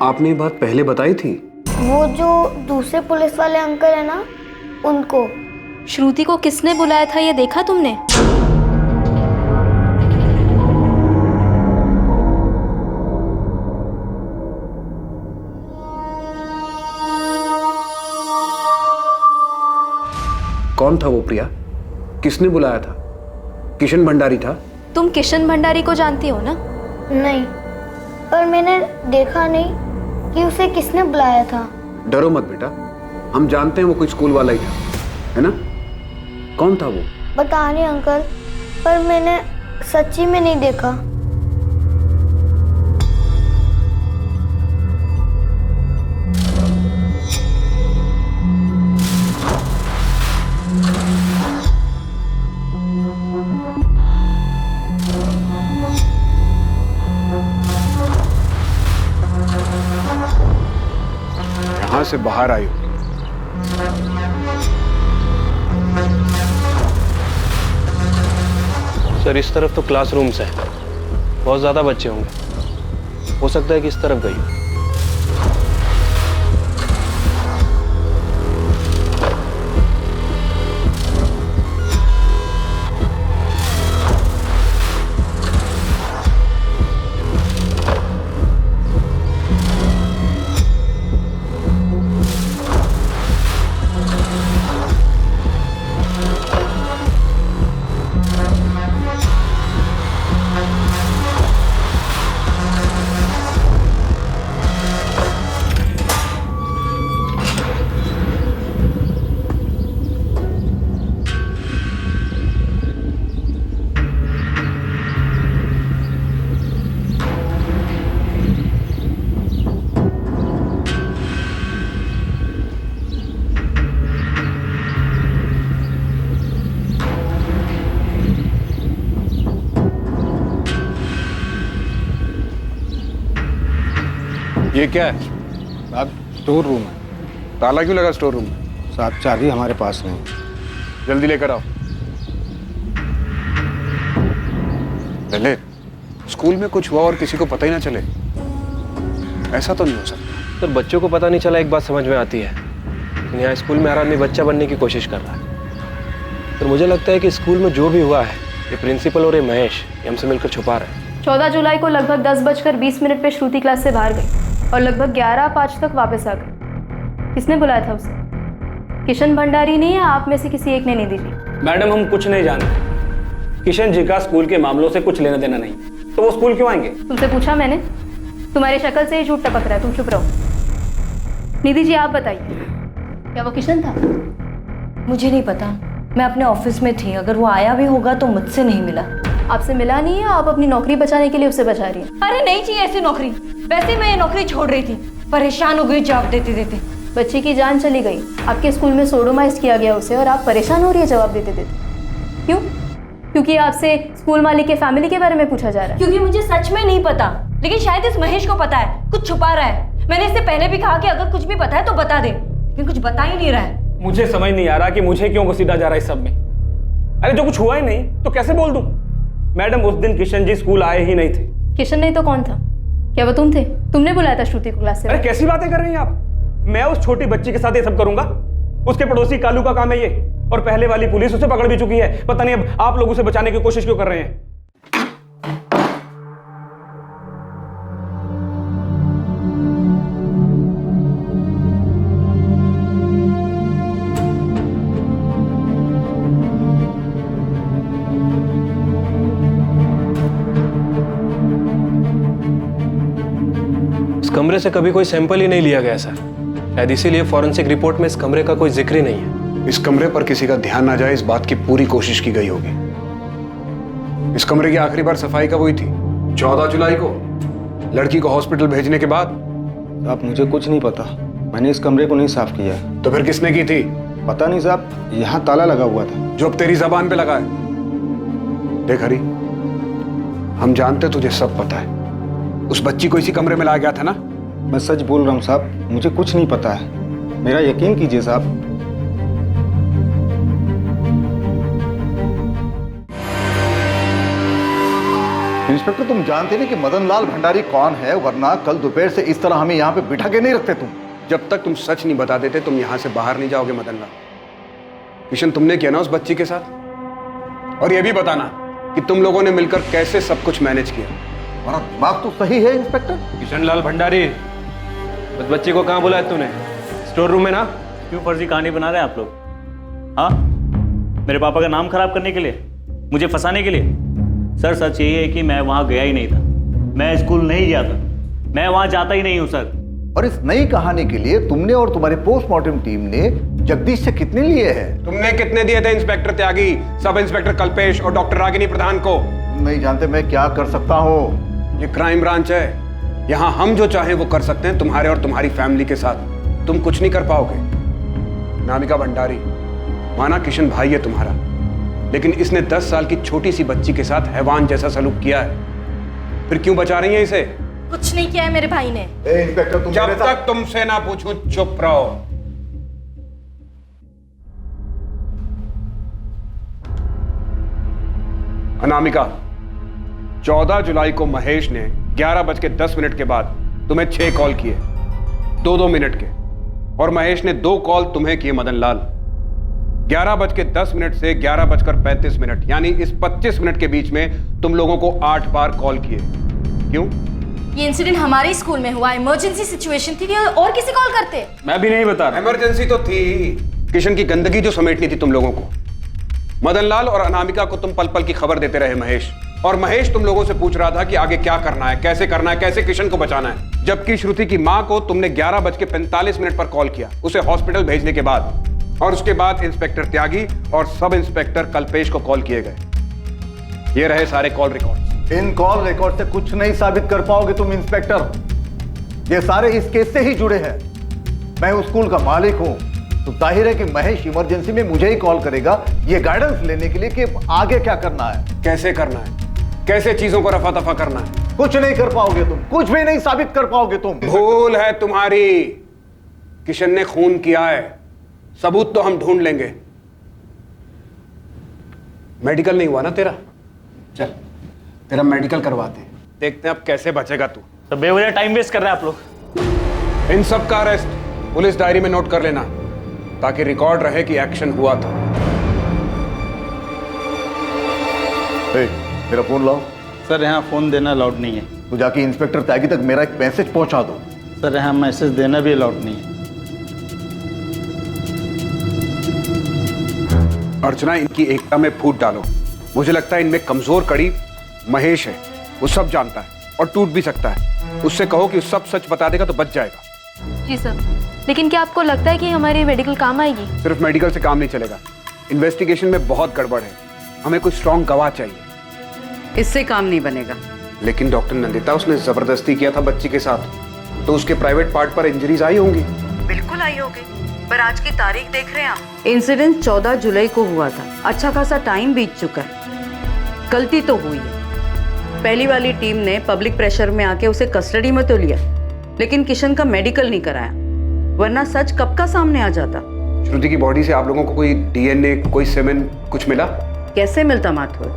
आपने ये बात पहले बताई थी? वो जो दूसरे पुलिस वाले अंकल है ना, उनको। श्रुति को किसने बुलाया था ये देखा तुमने? कौन था वो प्रिया? किसने बुलाया था? किशन भंडारी था? तुम किशन भंडारी को जानती हो ना? नहीं, पर मैंने देखा नहीं कि उसे किसने बुलाया था। डरो मत बेटा, हम जानते हैं वो कोई स्कूल वाला ही था, है ना? कौन था वो? पता नहीं अंकल, पर मैंने सच्ची में नहीं देखा। यहां से बाहर आई हो। सर, इस तरफ तो क्लासरूम्स है, बहुत ज्यादा बच्चे होंगे। हो सकता है कि इस तरफ गई हो। ये क्या है? साहब स्टोर रूम है। ताला क्यों लगा स्टोर रूम में? साहब चाबी हमारे पास नहीं। जल्दी लेकर आओ। ललित, स्कूल में कुछ हुआ और किसी को पता ही ना चले, ऐसा तो नहीं हो सकता। सर, बच्चों को पता नहीं चला एक बात समझ में आती है, लेकिन यहाँ स्कूल में हर आदमी बच्चा बनने की कोशिश कर रहा है। तो मुझे लगता है कि स्कूल में जो भी हुआ है, ये प्रिंसिपल और ये महेश ये हमसे मिलकर छुपा रहे हैं। 14 जुलाई को लगभग 10:20 पे श्रुति क्लास से बाहर गई और लगभग 11:05 तक वापस आ गई। किसने बुलाया था उसे? किशन भंडारी ने या आप में से किसी एक ने निधि ली? मैडम हम कुछ नहीं जानते। किशन जी का स्कूल के मामलों से कुछ लेना देना नहीं, तो वो स्कूल क्यों आएंगे? तुमसे पूछा मैंने, तुम्हारी शक्ल से ही झूठ टपक रहा है, तुम चुप रहो। निधि जी आप बताइए, क्या वो किशन था? मुझे नहीं पता, मैं अपने ऑफिस में थी, अगर वो आया भी होगा तो मुझसे नहीं मिला। आपसे मिला नहीं है? आप अपनी नौकरी बचाने के लिए उससे बचा रही हैं? अरे नहीं चाहिए ऐसी नौकरी, वैसे मैं ये नौकरी छोड़ रही थी, परेशान हो गई जवाब देते देते। बच्ची की जान चली गई, आपके स्कूल में सोडोमाइज किया गया उसे, और आप परेशान हो रही है जवाब देते देते। क्यों? क्योंकि आपसे स्कूल मालिक के फैमिली के बारे में पूछा जा रहा है? क्योंकि मुझे सच में नहीं पता, लेकिन शायद इस महेश को पता है, कुछ छुपा रहा है। मैंने इससे पहले भी कहा कि अगर कुछ भी पता है तो बता दे, लेकिन कुछ बता ही नहीं रहा है। मुझे समझ नहीं आ रहा कि मुझे क्यों घसीटा जा रहा है इस सब में। अरे जो कुछ हुआ ही नहीं तो कैसे बोल दूं? मैडम उस दिन किशन जी स्कूल आए ही नहीं थे। किशन नहीं तो कौन था? क्या वो तुम थे? तुमने बुलाया था श्रुति को क्लास से? अरे कैसी बातें कर रही हैं आप? मैं उस छोटी बच्ची के साथ ये सब करूंगा? उसके पड़ोसी कालू का काम है ये, और पहले वाली पुलिस उसे पकड़ भी चुकी है। पता नहीं अब आप लोग उसे बचाने की कोशिश क्यों कर रहे हैं? इस कमरे से कभी कोई सैंपल ही नहीं लिया गया सर, शायद इसीलिए फॉरेंसिक रिपोर्ट में इस कमरे का कोई जिक्र ही नहीं है। इस कमरे पर किसी का ध्यान ना जाए इस बात की पूरी कोशिश की गई होगी। इस कमरे की आखिरी बार सफाई कब हुई थी? 14 जुलाई को, लड़की को हॉस्पिटल भेजने के बाद। साहब मुझे कुछ नहीं पता, मैंने इस कमरे को नहीं साफ किया है। तो फिर किसने की थी? पता नहीं साहब, यहाँ ताला लगा हुआ था। जो अब तेरी जबान पे लगा है। देख हरी, हम जानते तुझे सब पता है। उस बच्ची को इसी कमरे में लाया गया था ना? मैं सच बोल रहा हूँ साहब, मुझे कुछ नहीं पता है, मेरा यकीन कीजिए साहब। इंस्पेक्टर तुम जानते नहीं कि मदन लाल भंडारी कौन है, वरना कल दोपहर से इस तरह हमें यहाँ पे बिठा के नहीं रखते तुम। जब तक तुम सच नहीं बता देते तुम यहाँ से बाहर नहीं जाओगे मदन लाल। किशन तुमने किया ना उस बच्ची के साथ? और ये भी बताना कि तुम लोगों ने मिलकर कैसे सब कुछ मैनेज किया। हमारा दिमाग तो सही है इंस्पेक्टर। किशन लाल भंडारी, उस बच्चे को कहाँ बुलाया तूने? स्टोर रूम में ना? क्यों फर्जी कहानी बना रहे हैं आप लोग? हाँ, मेरे पापा का नाम खराब करने के लिए, मुझे फंसाने के लिए? सर सच यही है कि मैं वहाँ गया ही नहीं था, मैं स्कूल नहीं गया था, मैं वहाँ जाता ही नहीं हूँ सर। और इस नई कहानी के लिए तुमने और तुम्हारी पोस्टमार्टम टीम ने जगदीश से कितने लिए हैं? तुमने कितने दिए थे इंस्पेक्टर त्यागी, सब इंस्पेक्टर कल्पेश और डॉक्टर रागिनी प्रधान को? नहीं जानते मैं क्या कर सकता हूँ। ये क्राइम ब्रांच है, यहाँ हम जो चाहें वो कर सकते हैं तुम्हारे और तुम्हारी फैमिली के साथ। तुम कुछ नहीं कर पाओगे। नामिका भंडारी, माना किशन भाई है तुम्हारा, लेकिन इसने 10 साल की छोटी सी बच्ची के साथ हैवान जैसा सलूक किया है। फिर क्यों बचा रही है इसे? कुछ नहीं किया है मेरे भाई ने। इंस्पेक्टर तुम जब तक तुमसे ना पूछूं चुप रहो। अनामिका, 14 जुलाई को महेश ने 11:10 के बाद तुम्हें 6 कॉल किए, 2-2 मिनट के, और महेश ने 2 कॉल तुम्हें किए मदन लाल। 11:10 से 11:35, यानी इस 25 मिनट के बीच में तुम लोगों को 8 बार कॉल किए। क्यों? ये इंसिडेंट हमारे स्कूल में हुआ, इमरजेंसी सिचुएशन थी, और किसी कॉल करते? मैं भी नहीं बता रहा। इमरजेंसी तो थी, किशन की गंदगी जो समेटनी थी तुम लोगों को। मदन लाल और अनामिका को तुम पल पल की खबर देते रहे महेश, और महेश तुम लोगों से पूछ रहा था कि आगे क्या करना है, कैसे किशन को बचाना है। जबकि श्रुति की मां को तुमने 11:45 पर कॉल किया, उसे हॉस्पिटल भेजने के बाद, और उसके बाद इंस्पेक्टर त्यागी और सब इंस्पेक्टर कल्पेश को कॉल किए गए। ये रहे सारे कॉल रिकॉर्ड। इन कॉल रिकॉर्ड से कुछ नहीं साबित कर पाओगे तुम इंस्पेक्टर, ये सारे इस केस से ही जुड़े हैं। मैं उस स्कूल का मालिक हूं, तो जाहिर है कि महेश इमरजेंसी में मुझे ही कॉल करेगा ये गाइडेंस लेने के लिए कि आगे क्या करना है, कैसे करना है, कैसे चीजों को रफा दफा करना है। कुछ नहीं कर पाओगे तुम, कुछ भी नहीं साबित कर पाओगे तुम। भूल है तुम्हारी, किशन ने खून किया है, सबूत तो हम ढूंढ लेंगे। मेडिकल नहीं हुआ ना तेरा? चल तेरा मेडिकल करवाते हैं, देखते हैं अब कैसे बचेगा तू। तो बेवजह टाइम वेस्ट कर रहे हैं आप लोग। इन सब का अरेस्ट पुलिस डायरी में नोट कर लेना, ताकि रिकॉर्ड रहे कि एक्शन हुआ था। मेरा फोन लाओ। सर यहाँ फोन देना अलाउड नहीं है। तो जाके इंस्पेक्टर त्यागी तक मेरा एक मैसेज पहुंचा दो। सर यहाँ मैसेज देना भी अलाउड नहीं है। अर्चना, इनकी एकता में फूट डालो। मुझे लगता है इनमें कमजोर कड़ी महेश है, वो सब जानता है और टूट भी सकता है। उससे कहो कि सब सच बता देगा तो बच जाएगा। जी सर, लेकिन क्या आपको लगता है कि हमारी मेडिकल काम आएगी? सिर्फ मेडिकल से काम नहीं चलेगा, इन्वेस्टिगेशन में बहुत गड़बड़ है। हमें कोई स्ट्रॉन्ग गवाह चाहिए। इससे काम नहीं बनेगा। लेकिन डॉक्टर नंदिता, उसने जबरदस्ती किया था बच्ची के साथ, तो उसके प्राइवेट पार्ट पर इंजरीज आई होंगी। बिल्कुल आई होगी, पर आज की तारीख देख रहे हैं आप? इंसिडेंट 14 जुलाई को हुआ था। अच्छा खासा टाइम बीत चुका है। गलती तो हुई है। पहली वाली टीम ने पब्लिक प्रेशर में आके उसे कस्टडी में तो लिया, लेकिन किशन का मेडिकल नहीं कराया, वरना सच कब का सामने आ जाता। श्रुति की बॉडी से आप लोगों को कोई डीएनए, कोई सेमेन कुछ मिला? कैसे मिलता माथुर?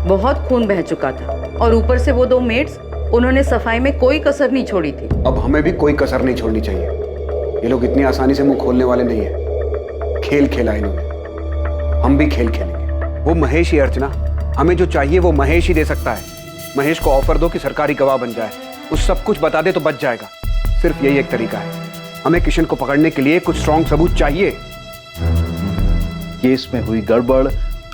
बहुत खून बह चुका था, और ऊपर से वो 2 मेड्स, उन्होंने सफाई में कोई कसर नहीं छोड़ी थी। अब हमें भी कोई कसर नहीं छोड़नी चाहिए। ये लोग इतनी आसानी से मुंह खोलने वाले नहीं है। खेल खेला इन्होंने, हम भी खेल खेलेंगे। वो महेश ही, अर्चना, हमें जो चाहिए वो महेश ही दे सकता है। महेश को ऑफर दो कि सरकारी गवाह बन जाए, उस सब कुछ बता दे तो बच जाएगा। सिर्फ यही एक तरीका है। हमें किशन को पकड़ने के लिए कुछ स्ट्रॉन्ग सबूत चाहिए। केस में हुई गड़बड़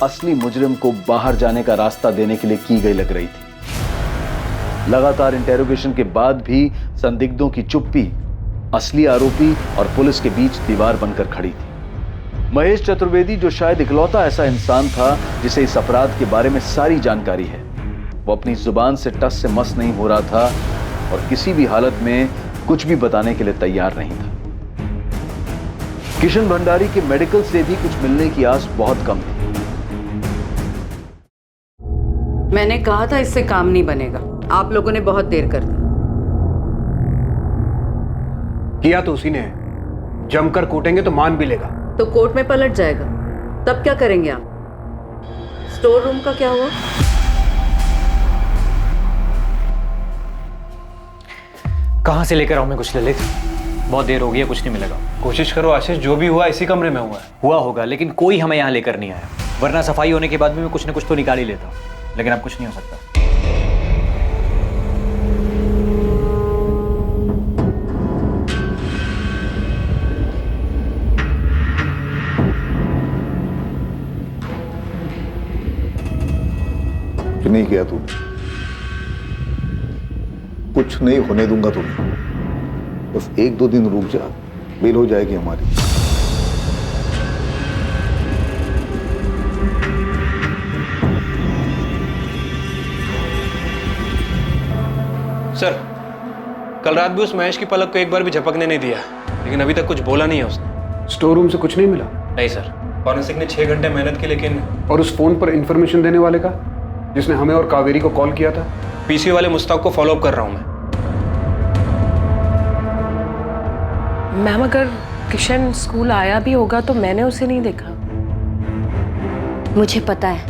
असली मुजरिम को बाहर जाने का रास्ता देने के लिए की गई लग रही थी। लगातार इंटेरोगेशन के बाद भी संदिग्धों की चुप्पी असली आरोपी और पुलिस के बीच दीवार बनकर खड़ी थी। महेश चतुर्वेदी, जो शायद इकलौता ऐसा इंसान था जिसे इस अपराध के बारे में सारी जानकारी है, वो अपनी जुबान से टस से मस नहीं हो रहा था और किसी भी हालत में कुछ भी बताने के लिए तैयार नहीं था। किशन भंडारी के मेडिकल से भी कुछ मिलने की आस बहुत कम थी। मैंने कहा था इससे काम नहीं बनेगा। आप लोगों ने बहुत देर कर दी। किया तो उसी ने है। जमकर कूटेंगे तो मान भी लेगा। तो कोर्ट में पलट जाएगा, तब क्या करेंगे आप? स्टोर रूम का क्या हुआ? कहाँ से लेकर आऊं मैं कुछ ललित? बहुत देर हो गई है, कुछ नहीं मिलेगा। कोशिश करो आशीष, जो भी हुआ इसी कमरे में हुआ है। हुआ होगा, लेकिन कोई हमें यहाँ लेकर नहीं आया, वरना सफाई होने के बाद भी मैं कुछ न कुछ तो निकाल ही लेता। लेकिन अब कुछ नहीं हो सकता। नहीं किया तूने, कुछ नहीं होने दूंगा तुम्हें। बस 1-2 दिन रुक जा, बेल हो जाएगी हमारी। सर, कल रात भी उस महेश की पलक को एक बार भी झपकने नहीं दिया, लेकिन अभी तक कुछ बोला नहीं है उसने। स्टोर रूम से कुछ नहीं मिला? नहीं सर, फॉरेंसिक ने 6 घंटे मेहनत की, लेकिन। और उस फोन पर इंफॉर्मेशन देने वाले का, जिसने हमें और कावेरी को कॉल किया था? पीसी वाले मुस्ताक को फॉलो अप कर रहा हूं मैं। मैम, अगर किशन स्कूल आया भी होगा तो मैंने उसे नहीं देखा। मुझे पता है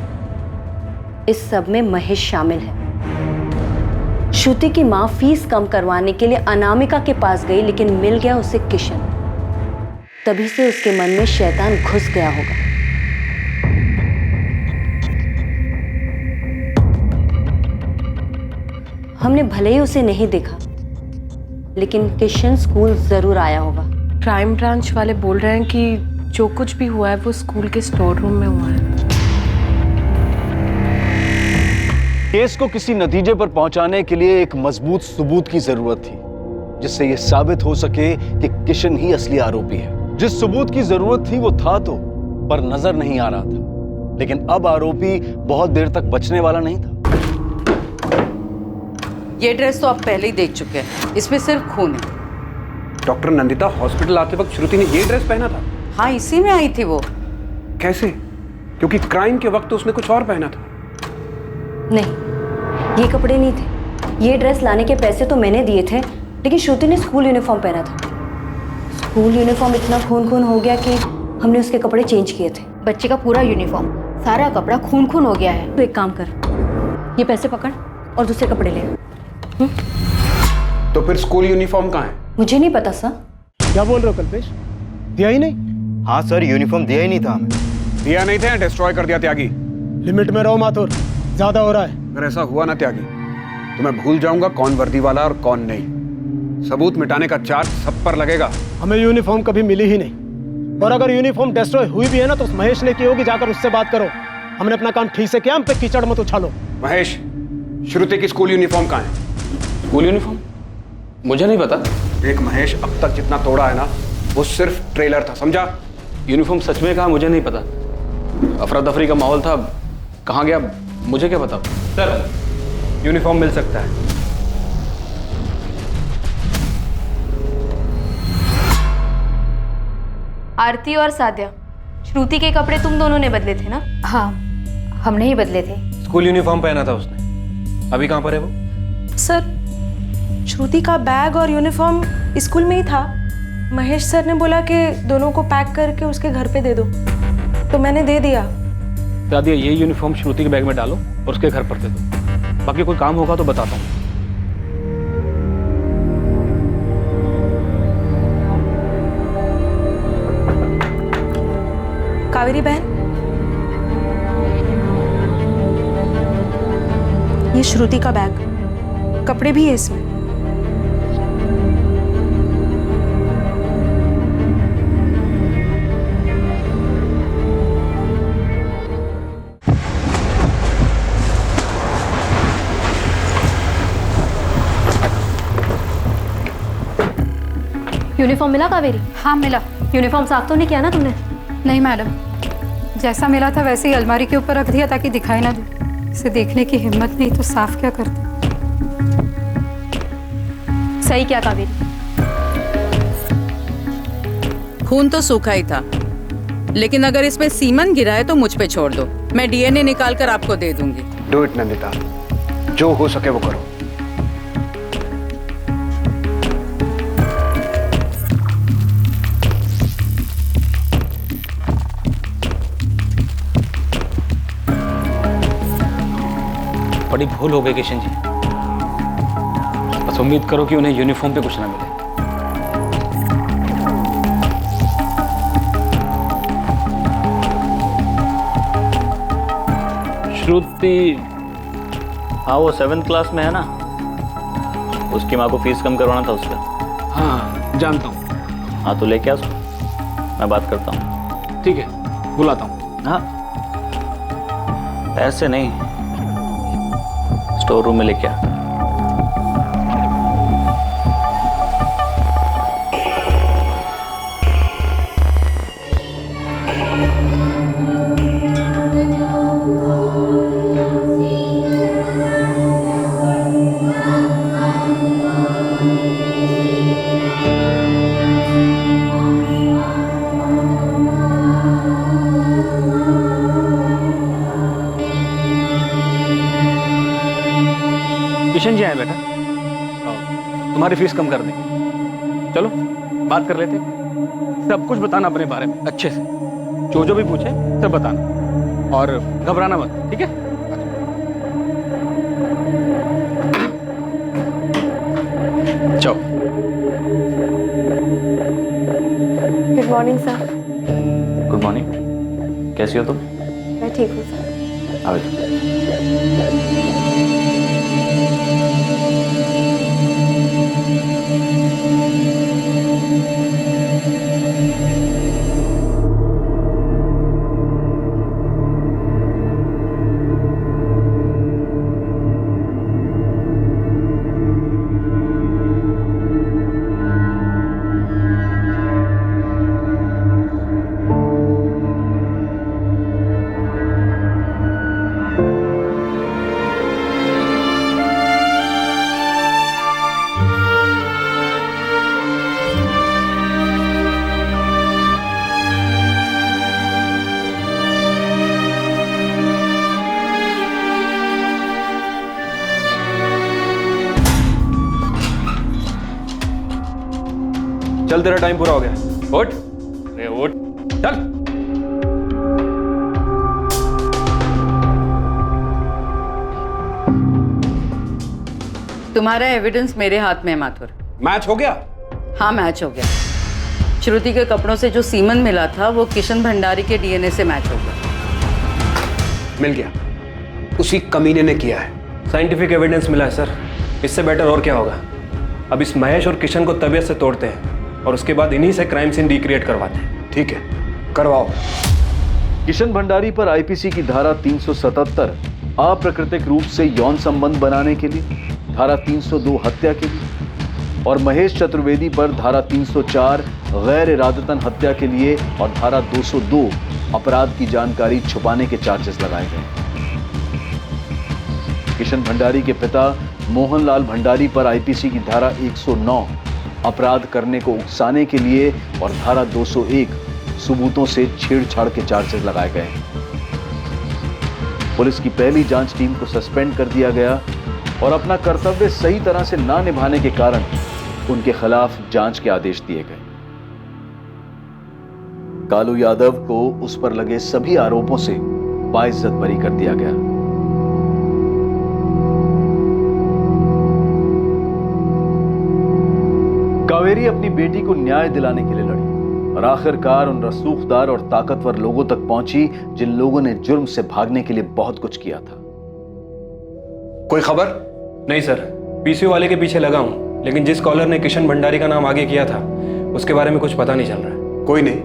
इस सब में महेश शामिल है। श्रुति की माँ फीस कम करवाने के लिए अनामिका के पास गई, लेकिन मिल गया उसे किशन। तभी से उसके मन में शैतान घुस गया होगा। हमने भले ही उसे नहीं देखा, लेकिन किशन स्कूल जरूर आया होगा। क्राइम ब्रांच वाले बोल रहे हैं कि जो कुछ भी हुआ है वो स्कूल के स्टोर रूम में हुआ है। केस को किसी नतीजे पर पहुंचाने के लिए एक मजबूत सबूत की जरूरत थी, जिससे यह साबित हो सके कि किशन ही असली आरोपी है। जिस सबूत की जरूरत थी वो था तो, पर नजर नहीं आ रहा था। लेकिन अब आरोपी बहुत देर तक बचने वाला नहीं था। ये ड्रेस तो आप पहले ही देख चुके हैं, इसमें सिर्फ खून है। डॉक्टर नंदिता, हॉस्पिटल आते वक्त श्रुति ने ये ड्रेस पहना था? हाँ, इसी में आई थी वो। कैसे? क्योंकि क्राइम के वक्त उसने कुछ और पहना था। नहीं, ये कपड़े नहीं थे। ये ड्रेस लाने के पैसे तो मैंने दिए थे, लेकिन श्रुति ने स्कूल यूनिफॉर्म पहना था। स्कूल यूनिफॉर्म इतना खून खून हो गया कि हमने उसके कपड़े चेंज किए थे। बच्चे का पूरा यूनिफॉर्म, सारा कपड़ा खून खून हो गया है। तो एक काम कर, ये पैसे पकड़ और दूसरे कपड़े ले। तो फिर स्कूल यूनिफॉर्म कहाँ है? मुझे नहीं पता सर। क्या बोल रहे हो कल्पेश? दिया ही नहीं? हाँ सर, यूनिफॉर्म दिया ही नहीं था हमें। दिया नहीं था, डिस्ट्रॉय कर दिया त्यागी। लिमिट में रहो माथुर, ज्यादा हो रहा है। अगर ऐसा हुआ ना त्यागी, तो मैं भूल जाऊंगा कौन वर्दी वाला और कौन नहीं। सबूत मिटाने का चार्ज सब पर लगेगा। हमें यूनिफॉर्म कभी मिली ही नहीं। और अगर यूनिफॉर्म डिस्ट्रॉय हुई भी है ना तो उस महेश ने की होगी, जाकर उससे बात करो। हमने अपना काम ठीक से किया, हम पे कीचड़ मत उछालो। महेश, श्रुति की स्कूल यूनिफॉर्म कहाँ है? स्कूल यूनिफॉर्म मुझे नहीं पता। देख महेश, अब तक जितना तोड़ा है ना वो सिर्फ ट्रेलर था, समझा? यूनिफॉर्म सच में कहा मुझे नहीं पता। अफरा तफरी का माहौल था, कहाँ गया मुझे क्या पता। सर, यूनिफॉर्म मिल सकता है। आरती और साद्या, श्रुति के कपड़े तुम दोनों ने बदले थे ना? हाँ, हमने ही बदले थे। स्कूल यूनिफॉर्म पहना था उसने। अभी कहाँ पर है वो? सर, श्रुति का बैग और यूनिफॉर्म स्कूल में ही था। महेश सर ने बोला कि दोनों को पैक करके उसके घर पे दे दो, तो मैंने दे दिया। दादी, ये यूनिफॉर्म श्रुति के बैग में डालो और उसके घर पर दे दो। बाकी कोई काम होगा तो बताता हूँ। कावेरी बहन, ये श्रुति का बैग, कपड़े भी है इसमें। यूनिफॉर्म मिला कावेरी? हाँ मिला। यूनिफॉर्म साफ तो नहीं किया ना तुमने? नहीं मैडम, जैसा मिला था वैसे ही अलमारी के ऊपर रख दिया ताकि दिखाई ना दे। इसे देखने की हिम्मत नहीं तो साफ क्या करते। सही क्या कावेरी? खून तो सूखा ही था, लेकिन अगर इसमें सीमन गिरा है तो मुझ पे छोड़ दो, मैं डीएनए निकाल कर आपको दे दूंगी। डू इट नंदिता, जो हो सके वो करो। बड़ी भूल हो गई किशन जी। बस उम्मीद करो कि उन्हें यूनिफॉर्म पे कुछ ना मिले। श्रुति, हाँ वो 7th क्लास में है ना, उसकी माँ को फीस कम करवाना था उसका। हाँ जानता हूँ। हाँ तो लेके आ उसको, मैं बात करता हूँ। ठीक है, बुलाता हूँ। हाँ ऐसे नहीं, स्टोर रूम में लेके आ। किशन जी आए बेटा, तुम्हारी फीस कम कर देंगे। चलो बात कर लेते हैं। सब कुछ बताना अपने बारे में अच्छे से, जो भी पूछे सब बताना और घबराना मत, ठीक है? चलो। Good morning sir. Good morning, कैसी हो तुम? मैं ठीक हूँ सर। आओ। चल, तेरा टाइम पूरा हो गया। उठ, अरे उठ, चल। तुम्हारा एविडेंस मेरे हाथ में है माथुर। मैच हो गया? हाँ मैच हो गया। श्रुति के कपड़ों से जो सीमन मिला था वो किशन भंडारी के डीएनए से मैच हो गया। मिल गया, उसी कमीने ने किया है। साइंटिफिक एविडेंस मिला है सर, इससे बेटर और क्या होगा। अब इस महेश और किशन को तबीयत से तोड़ते हैं और उसके बाद इन्हीं से क्राइम सीन रिक्रिएट करवाते हैं। ठीक है, करवाओ। किशन भंडारी पर आईपीसी की धारा 377 अप्राकृतिक रूप से यौन संबंध बनाने के लिए, धारा 302 हत्या के लिए और महेश चतुर्वेदी पर धारा 304 गैर इरादतन हत्या के लिए और धारा 202 अपराध की जानकारी छुपाने के चार्जेस लगाए गए। किशन भंडारी के पिता मोहनलाल भंडारी पर आईपीसी की धारा 109 अपराध करने को उकसाने के लिए और धारा 201 सबूतों से छेड़छाड़ के चार्जेस लगाए गए। पुलिस की पहली जांच टीम को सस्पेंड कर दिया गया और अपना कर्तव्य सही तरह से ना निभाने के कारण उनके खिलाफ जांच के आदेश दिए गए। कालू यादव को उस पर लगे सभी आरोपों से बाइज्जत बरी कर दिया गया। कावेरी अपनी बेटी को न्याय दिलाने के लिए लड़ी और आखिरकार उन रसूखदार और ताकतवर लोगों तक पहुंची जिन लोगों ने जुर्म से भागने के लिए बहुत कुछ किया था। कोई खबर? नहीं सर, पीसीओ वाले के पीछे लगा हूं, लेकिन जिस कॉलर ने किशन भंडारी का नाम आगे किया था उसके बारे में कुछ पता नहीं चल रहा है। कोई नहीं,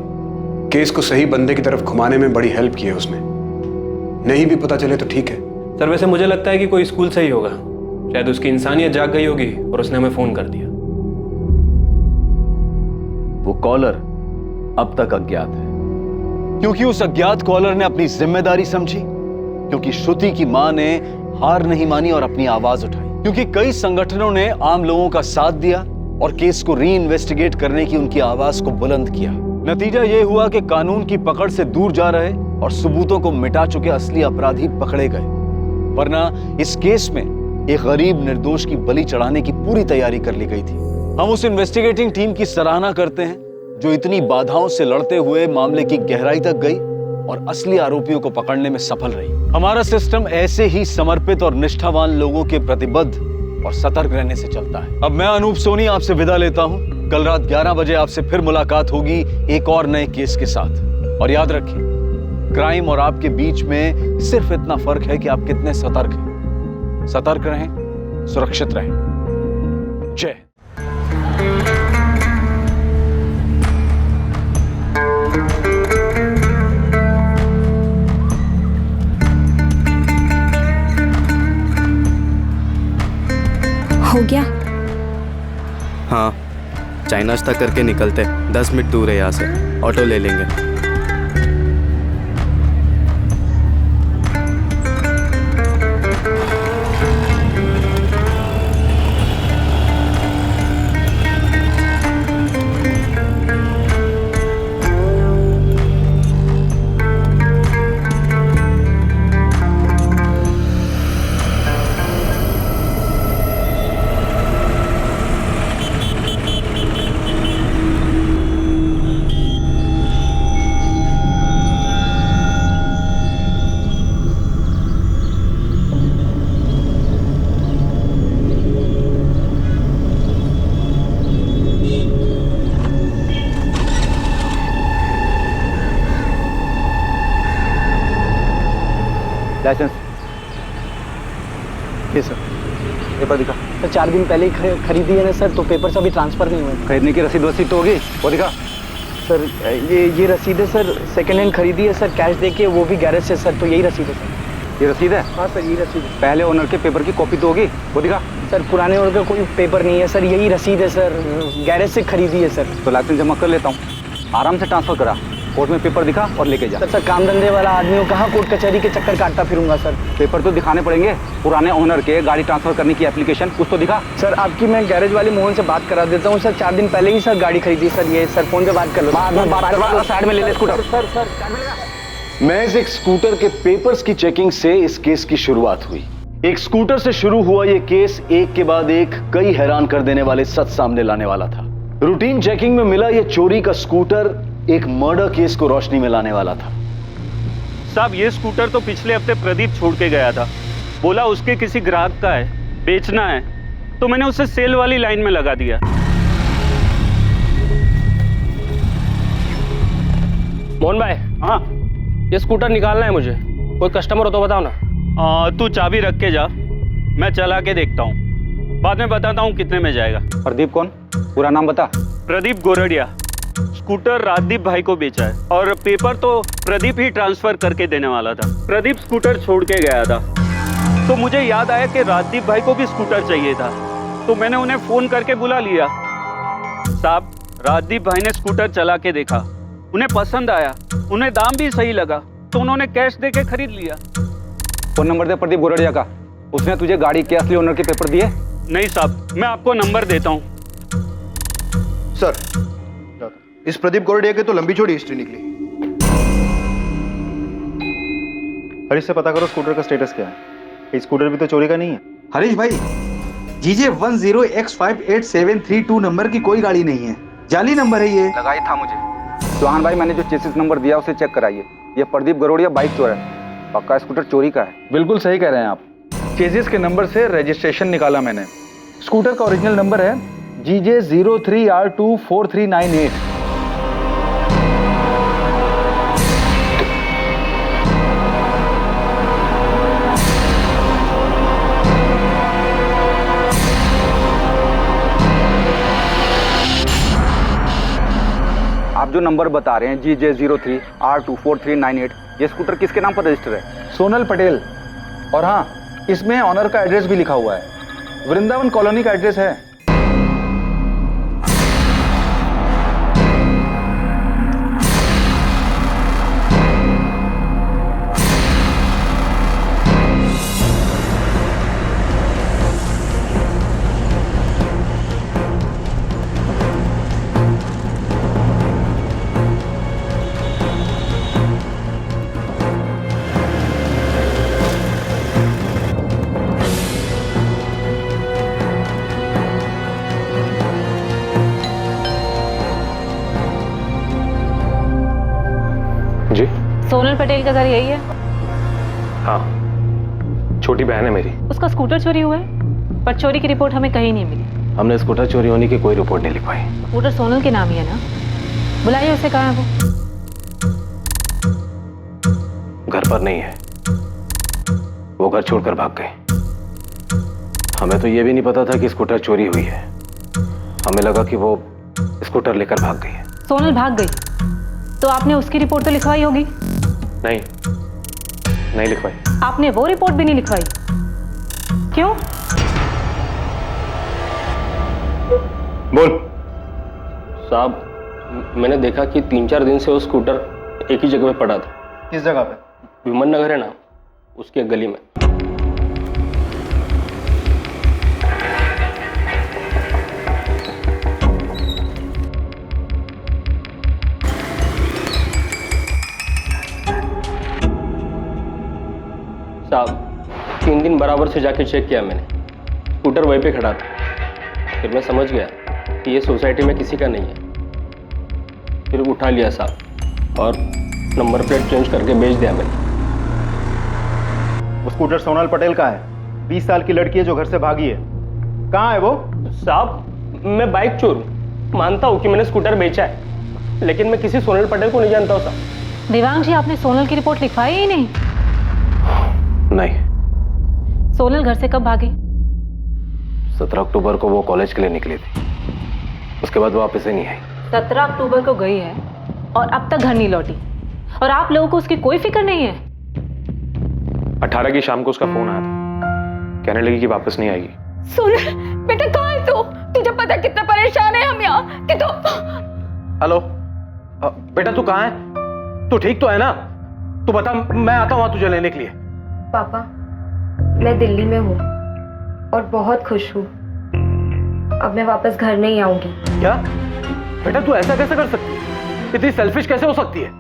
केस को सही बंदे की तरफ घुमाने में बड़ी हेल्प की है उसने। नहीं भी पता चले तो ठीक है। सर वैसे मुझे लगता है कि कोई स्कूल से ही होगा, शायद उसकी इंसानियत जाग गई होगी और उसने हमें फोन कर दिया। वो कॉलर अब तक अज्ञात है, क्योंकि उस अज्ञात कॉलर ने अपनी जिम्मेदारी समझी, क्योंकि श्रुति की मां ने हार नहीं मानी और अपनी आवाज उठाई, क्योंकि कई संगठनों ने आम लोगों का साथ दिया और केस को री इन्वेस्टिगेट करने की उनकी आवाज को बुलंद किया। नतीजा यह हुआ कि कानून की पकड़ से दूर जा रहे और सबूतों को मिटा चुके असली अपराधी पकड़े गए, वरना इस केस में एक गरीब निर्दोष की बलि चढ़ाने की पूरी तैयारी कर ली गई थी। हम उस इन्वेस्टिगेटिंग टीम की सराहना करते हैं जो इतनी बाधाओं से लड़ते हुए मामले की गहराई तक गई और असली आरोपियों को पकड़ने में सफल रही। हमारा सिस्टम ऐसे ही समर्पित और निष्ठावान लोगों के प्रतिबद्ध और सतर्क रहने से चलता है। अब मैं अनूप सोनी आपसे विदा लेता हूं। कल रात 11 बजे आपसे फिर मुलाकात होगी एक और नए केस के साथ। और याद रखिए, क्राइम और आपके बीच में सिर्फ इतना फर्क है कि आप कितने सतर्क हैं। सतर्क रहें, सुरक्षित रहें। जय। हो गया? हाँ, चाय नाश्ता करके निकलते, 10 मिनट दूर है यहाँ से, ऑटो ले लेंगे। लाइसेंस ये सर, पेपर दिखा। सर 4 दिन पहले ही खरीदी है ना सर, तो पेपर से अभी ट्रांसफर नहीं हुए। खरीदने की रसीद वसीद तो होगी, वो दिखा। सर ये रसीद है सर, सेकेंड हैंड खरीदी है सर, कैश देके, वो भी गैरेज से सर, तो यही रसीद है सर। ये रसीद है? हाँ सर, यही रसीद है। पहले ओनर के पेपर की कॉपी तो होगी, वो दिखा। सर पुराने ओनर का कोई पेपर नहीं है सर, यही रसीद है सर, गैरेज से खरीदी है सर। तो लाइसेंस जमा कर लेता हूँ, आराम से ट्रांसफर करा, कोर्ट में पेपर दिखा और लेके जा। सर काम धंधे वाला आदमी हो, कहाँ कोर्ट कचहरी के चक्कर काटता फिरूंगा सर। पेपर तो दिखाने पड़ेंगे, पुराने ओनर के गाड़ी ट्रांसफर करने की एप्लीकेशन, कुछ तो दिखा। सर आपकी मैं गैरेज वाले मोहन से बात करा देता हूँ सर, 4 दिन पहले ही सर गाड़ी खरीदी सर, ये सर फोन पे बात कर लो। साइड में ले ले स्कूटर। सर महज एक स्कूटर के पेपर्स की चेकिंग से इस केस की शुरुआत हुई। एक स्कूटर से शुरू हुआ यह केस एक के बाद एक कई हैरान कर देने वाले सच सामने लाने वाला था। रूटीन चेकिंग में मिला यह चोरी का स्कूटर एक मर्डर केस को रोशनी में लाने वाला था। साहब ये स्कूटर तो पिछले हफ्ते प्रदीप छोड़ के गया था, बोला उसके किसी ग्राहक का है, बेचना है, तो मैंने उसे सेल वाली लाइन में लगा दिया। मोहन भाई, हाँ ये स्कूटर निकालना है मुझे, कोई कस्टमर हो तो बताओ ना। तू चाबी रख के जा, मैं चला के देखता हूँ, बाद में बताता हूँ कितने में जाएगा। प्रदीप कौन? पूरा नाम बता। प्रदीप गोरडिया, स्कूटर राजदीप भाई को बेचा है और पेपर तो प्रदीप ही ट्रांसफर करके देने वाला था। प्रदीप स्कूटर छोड़ के गया था तो मुझे याद आया कि राजदीप भाई को भी स्कूटर चाहिए था, तो मैंने उन्हें फोन करके बुला लिया। साहब, राजदीप भाई ने स्कूटर चला के देखा, उन्हें पसंद आया, उन्हें दाम भी सही लगा, तो उन्होंने कैश दे के खरीद लिया। फोन नंबर दे प्रदीप गोरडिया का, उसने तुझे गाड़ी के असली ओनर के पेपर दिए? नहीं साहब, मैं आपको नंबर देता हूँ। सर, इस प्रदीप गोरडिया की तो लंबी चौड़ी हिस्ट्री निकली। हरीश से पता करो स्कूटर का स्टेटस क्या है। ये स्कूटर भी तो चोरी का नहीं है। हरीश भाई, GJ 10X587332 नंबर की कोई गाड़ी नहीं है, जाली नंबर है ये। लगा ही था मुझे। चौहान भाई, मैंने जो चेसिस नंबर दिया उसे चेक कराइए। ये प्रदीप गरोड़िया बाइक चोर है, पक्का स्कूटर चोरी का है। बिल्कुल सही कह रहे हैं आप, चेसिस के नंबर से रजिस्ट्रेशन निकाला मैंने। स्कूटर का ओरिजिनल नंबर है GJ 03R24398। आप जो नंबर बता रहे हैं GJ 03R24398, ये स्कूटर किसके नाम पर रजिस्टर है? सोनल पटेल। और हाँ, इसमें ऑनर का एड्रेस भी लिखा हुआ है, वृंदावन कॉलोनी का एड्रेस है। सोनल पटेल का घर यही है? हाँ, छोटी बहन है मेरी। उसका स्कूटर चोरी हुआ है, पर चोरी की रिपोर्ट हमें कहीं नहीं मिली। हमने स्कूटर चोरी होने की कोई रिपोर्ट नहीं लिखवाई। स्कूटर सोनल के नाम ही है ना? बुलाइए उसे, कहाँ है वो? घर पर नहीं है, वो घर छोड़कर भाग गए। हमें तो ये भी नहीं पता था कि स्कूटर चोरी हुई है, हमें लगा कि वो स्कूटर लेकर भाग गई है। सोनल भाग गई तो आपने उसकी रिपोर्ट तो लिखवाई होगी? नहीं लिखवाई। आपने वो रिपोर्ट भी नहीं लिखवाई, क्यों? बोल। साहब, मैंने देखा कि 3-4 दिन से वो स्कूटर एक ही जगह पे पड़ा था। किस जगह पे? विमन नगर है ना, उसकी एक गली में। साहब, 3 दिन बराबर से जाके चेक किया मैंने, स्कूटर वहीं पे खड़ा था। फिर मैं समझ गया कि ये सोसाइटी में किसी का नहीं है, फिर उठा लिया साहब और नंबर प्लेट चेंज करके बेच दिया मैंने। वो स्कूटर सोनल पटेल का है, 20 साल की लड़की है जो घर से भागी है। कहाँ है वो? साहब, मैं बाइक चोर हूँ, मानता हूँ कि मैंने स्कूटर बेचा है, लेकिन मैं किसी सोनल पटेल को नहीं जानता हूँ साहब। देवांग जी, आपने सोनल की रिपोर्ट लिखवाई ही नहीं? नहीं। सोनल घर से कब भागी? 17 अक्टूबर को वो कॉलेज के लिए निकली थी, उसके बाद वापस ही नहीं आई। 17 अक्टूबर को गई है और अब तक घर नहीं लौटी, और आप लोगों को उसकी कोई फिक्र नहीं है? 18 की शाम को उसका फोन आया था, कहने लगी कि वापस नहीं आएगी। सोनल बेटा, कहाँ है तू? तुझे पता कितना परेशान है हम यहाँ कि तू। हेलो बेटा, तू कहाँ है? तू ठीक तो है ना? तू बता, मैं आता हूँ तुझे लेने के लिए। पापा, मैं दिल्ली में हूँ और बहुत खुश हूँ। अब मैं वापस घर नहीं आऊंगी। क्या बेटा, तू ऐसा कैसे कर सकती है? इतनी सेल्फिश कैसे हो सकती है?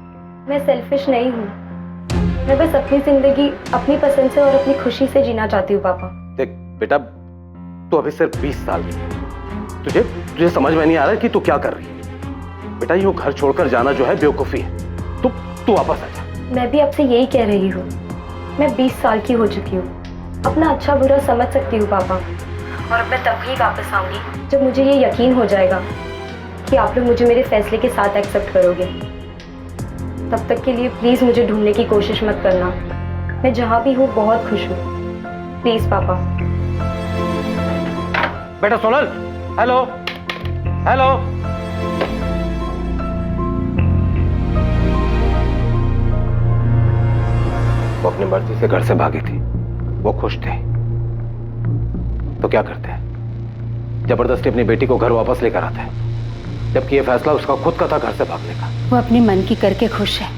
मैं सेल्फिश नहीं हूँ, मैं बस अपनी जिंदगी अपनी पसंद से और अपनी खुशी से जीना चाहती हूँ। पापा देख बेटा, तू अभी सिर्फ 20 साल की, तुझे समझ में नहीं आ रहा कि तू क्या कर रही है। बेटा, यूं घर छोड़कर जाना जो है बेवकूफी है। तू वापस आ जा। मैं भी आपसे यही कह रही हूँ, मैं 20 साल की हो चुकी हूँ, अपना अच्छा बुरा समझ सकती हूँ पापा, और अब मैं तब ही वापस आऊंगी जब मुझे ये यकीन हो जाएगा कि आप लोग मुझे मेरे फैसले के साथ एक्सेप्ट करोगे। तब तक के लिए प्लीज मुझे ढूंढने की कोशिश मत करना, मैं जहाँ भी हूँ बहुत खुश हूँ। प्लीज पापा। बेटा सोनल, हेलो हेलो वो अपनी मर्जी से घर से भागी थी, वो खुश थे, तो क्या करते हैं? जबरदस्ती अपनी बेटी को घर वापस लेकर आते हैं, जबकि ये फैसला उसका खुद का था घर से भागने का। वो अपने मन की करके खुश है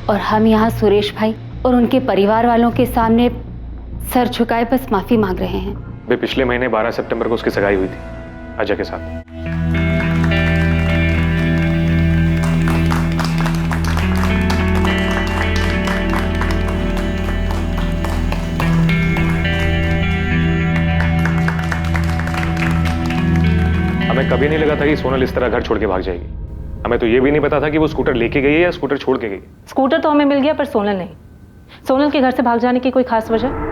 और हम यहाँ सुरेश भाई और उनके परिवार वालों के सामने सर झुकाए बस माफी मांग रहे हैं। वे पिछले महीने 12 सितंबर को उसकी सगाई हुई थी अजय के साथ। हमें कभी नहीं लगा था कि सोनल इस तरह घर छोड़ के भाग जाएगी। हमें तो ये भी नहीं पता था कि वो स्कूटर लेके गई है या स्कूटर छोड़ के गई। स्कूटर तो हमें मिल गया पर सोनल नहीं। सोनल के घर से भाग जाने की कोई खास वजह?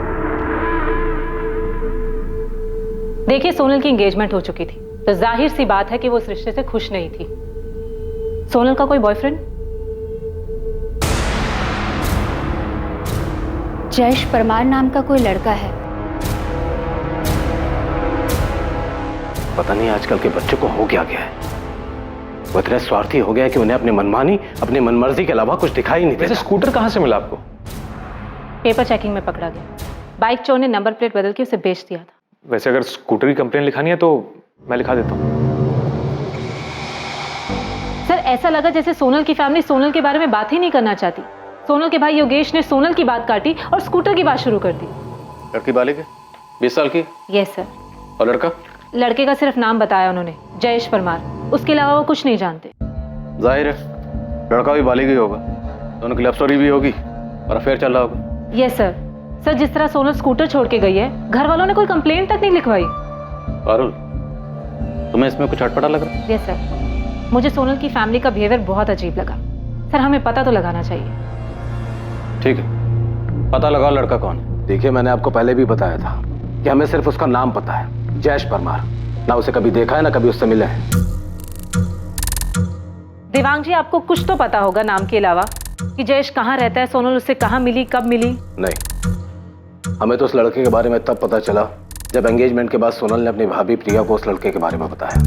देखिए, सोनल की एंगेजमेंट हो चुकी थी तो जाहिर सी बात है कि वो इस रिश्ते से खुश नहीं थी। सोनल का कोई बॉयफ्रेंड? जयेश परमार नाम का कोई लड़का है। पता नहीं आजकल के बच्चों को हो क्या गया है, वो इतने स्वार्थी हो गया कि उन्हें अपनी मनमानी, अपनी मनमर्जी के अलावा कुछ दिखाई नहीं देता। स्कूटर कहां से मिला आपको? पेपर चेकिंग में पकड़ा गया। बाइक चोर ने नंबर प्लेट बदल के उसे बेच दिया था। वैसे अगर स्कूटर की कंप्लेन लिखानी है तो मैं लिखा देता हूँ। सर, ऐसा लगा जैसे सोनल की फैमिली सोनल के बारे में बात ही नहीं करना चाहती। सोनल के भाई योगेश ने सोनल की बात काटी और स्कूटर की बात शुरू कर दी। लड़की बालिग है, 20 साल की? Yes sir. और लड़का? लड़के का सिर्फ नाम बताया उन्होंने, जयेश परमार। उसके अलावा वो कुछ नहीं जानते। जाहिर है लड़का भी बालिग ही होगा, दोनों की लव स्टोरी भी होगी और अफेयर चल रहा होगा। Yes sir. सर, जिस तरह सोनल स्कूटर छोड़ के गई है, घर वालों ने कोई कंप्लेंट तक नहीं लिखवाई। पारुल, तुम्हें इसमें कुछ अटपटा लग रहा है? Yes sir. मुझे सोनल की फैमिली का बिहेवियर बहुत अजीब लगा। सर, हमें पता तो लगाना चाहिए। ठीक है, पता लगाओ लड़का कौन है। देखिए, मैंने आपको पहले भी बताया था कि हमें सिर्फ उसका नाम पता है, जयेश परमार। ना उसे कभी देखा है ना कभी उससे मिले हैं। देवांग जी, आपको कुछ तो पता होगा नाम के अलावा कि जयेश कहाँ रहता है, सोनल उससे कहाँ मिली, कब मिली? नहीं, हमें तो उस लड़के के बारे में तब पता चला जब एंगेजमेंट के बाद सोनल ने अपनी भाभी प्रिया को उस लड़के के बारे में बताया।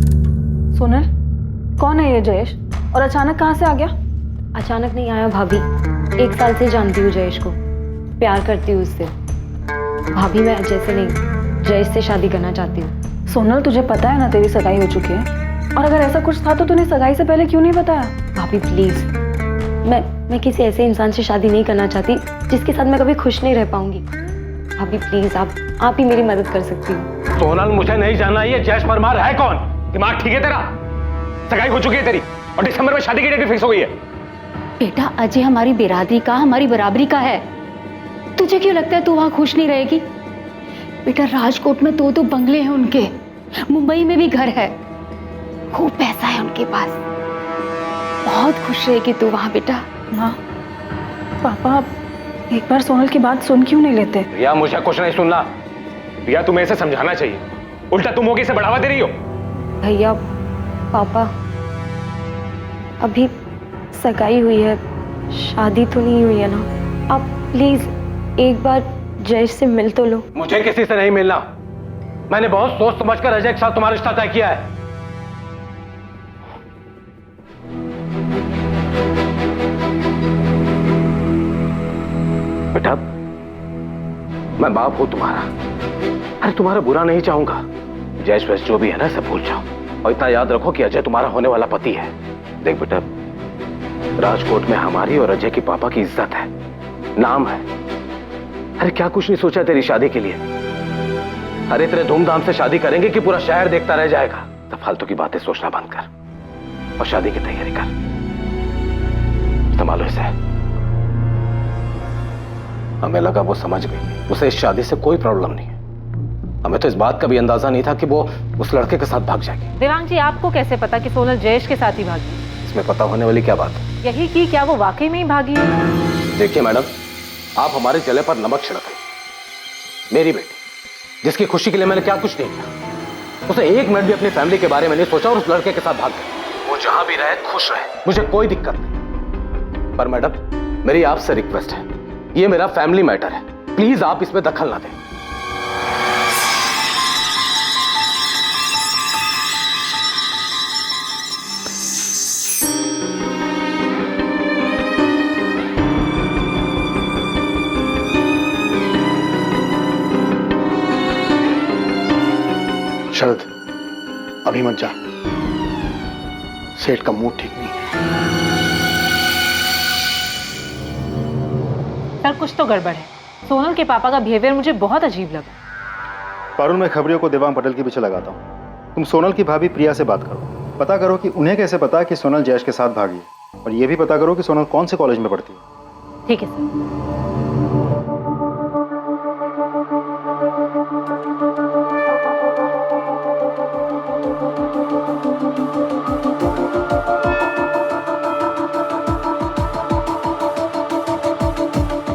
सोनल, कौन है ये जयेश और अचानक कहाँ से आ गया? अचानक नहीं आया भाभी, 1 साल से जानती हूँ जयेश को, प्यार करती हूँ उससे। भाभी, मैं अजय से नहीं, जयेश से शादी करना चाहती हूँ। सोनल, तुझे पता है ना तेरी सगाई हो चुकी है, और अगर ऐसा कुछ था तो तूने सगाई से पहले क्यों नहीं बताया? भाभी प्लीज, मैं किसी ऐसे इंसान से शादी नहीं करना चाहती जिसके साथ मैं कभी खुश नहीं रह पाऊंगी। भाभी प्लीज, आप ही मेरी मदद कर सकती हो। सोनल, मुझे नहीं जानना ये जयेश परमार है कौन। दिमाग ठीक है तेरा? सगाई हो चुकी है तेरी और दिसंबर में शादी की डेट भी फिक्स हो गई है। बेटा, अजय हमारी बिरादरी का, हमारी बराबरी का है। तुझे क्यों लगता है तू वहां खुश नहीं रहेगी? बेटा, राजकोट में 2 बंगले हैं उनके, मुंबई में भी घर है, खूब पैसा है उनके पास। बहुत खुश रहेगी तू वहां बेटा। माँ, पापा एक बार सोनल की बात सुन क्यों नहीं लेते? या मुझे कुछ नहीं सुनना। या तुम्हें इसे समझाना चाहिए, उल्टा तुम होगी इसे बढ़ावा दे रही हो। भैया, पापा, अभी सगाई हुई है, शादी तो नहीं हुई है ना। आप प्लीज एक बार जयेश से मिल तो लो। मुझे किसी से नहीं मिलना। मैंने बहुत सोच समझकर अजय के साथ तुम्हारा रिश्ता तय किया है। बेटा, मैं बाप हूं तुम्हारा। अरे तुम्हारा बुरा नहीं चाहूंगा। जयेश वैस जो भी है ना, सब भूल जाओ और इतना याद रखो कि अजय तुम्हारा होने वाला पति है। देख बेटा, राजकोट में हमारी और अजय की पापा की इज्जत है, नाम है। अरे क्या कुछ नहीं सोचा तेरी शादी के लिए? अरे इतने धूमधाम से शादी करेंगे कि पूरा शहर देखता रह जाएगा। तो फालतू की बातें सोचना बंद कर और शादी की तैयारी कर। संभालो इसे। हमें लगा वो समझ गई, उसे इस शादी से कोई प्रॉब्लम नहीं है। हमें तो इस बात का भी अंदाजा नहीं था कि वो उस लड़के के साथ भाग जाएगी। देवांग जी, आपको कैसे पता कि सोनल जयेश के साथ ही भागी? इसमें पता होने वाली क्या बात है? यही कि क्या वो वाकई में ही भागी है? देखिए मैडम, आप हमारे जले पर नमक छिड़क रही। मेरी बेटी, जिसकी खुशी के लिए मैंने क्या कुछ नहीं किया, उसे 1 मिनट भी अपनी फैमिली के बारे में नहीं सोचा और उस लड़के के साथ भाग गई। वो जहां भी रहे खुश रहे, मुझे कोई दिक्कत नहीं। पर मैडम, मेरी आपसे रिक्वेस्ट है, ये मेरा फैमिली मैटर है, प्लीज आप इसमें दखल ना दें। शरद, अभी मत जा, सेठ का मूड ठीक नहीं है। सर कुछ तो गड़बड़ है। सोनल के पापा का बिहेवियर मुझे बहुत अजीब लगा। पारुल, मैं खबरियों को देवांग पटेल के पीछे लगाता हूँ। तुम सोनल की भाभी प्रिया से बात करो, पता करो कि उन्हें कैसे पता कि सोनल जयेश के साथ भागी है, और ये भी पता करो कि सोनल कौन से कॉलेज में पढ़ती है। ठीक है sir.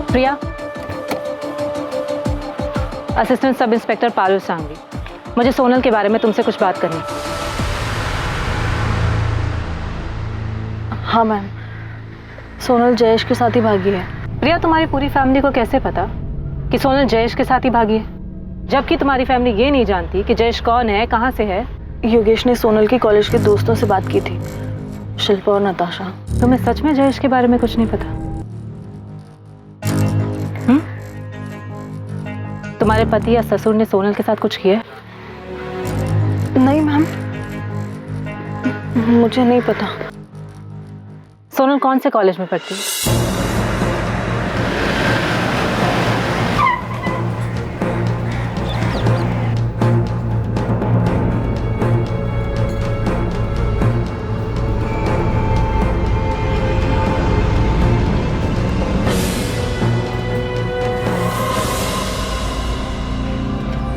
Priya, assistant sub inspector Parul Sanghvi, मुझे सोनल के बारे में तुमसे कुछ बात करनी है। हाँ मैम, सोनल जयेश के साथ ही भागी है। प्रिया, तुम्हारी पूरी फैमिली को कैसे पता कि सोनल जयेश के साथ ही भागी है, जबकि तुम्हारी फैमिली ये नहीं जानती कि जयेश कौन है, कहाँ से है? योगेश ने सोनल के कॉलेज के दोस्तों से बात की थी, शिल्पा और नताशा। तुम्हें सच में जयेश के बारे में कुछ नहीं पता? तुम्हारे पति या ससुर ने सोनल के साथ कुछ किया? नहीं मैम, मुझे नहीं पता। सोनल कौन से कॉलेज में पढ़ती है?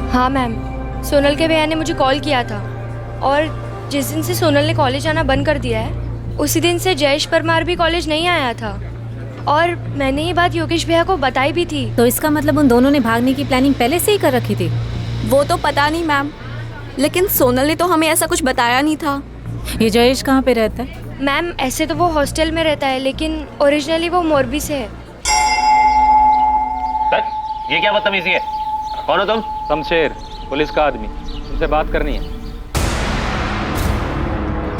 हाँ मैम, सोनल के भैया ने मुझे कॉल किया था और जिस दिन से सोनल ने कॉलेज आना बंद कर दिया है उसी दिन से जयेश परमार भी कॉलेज नहीं आया था, और मैंने ये बात योगेश भैया को बताई भी थी। तो इसका मतलब उन दोनों ने भागने की प्लानिंग पहले से ही कर रखी थी? वो तो पता नहीं मैम, लेकिन सोनल ने तो हमें ऐसा कुछ बताया नहीं था। ये जयेश कहाँ पे रहता है? मैम ऐसे तो वो हॉस्टल में रहता है, लेकिन ओरिजिनली वो मोरबी से है। ये क्या बदतमीजी है? कौन हो तुम? शमशेर, पुलिस का आदमी, तुमसे बात करनी है।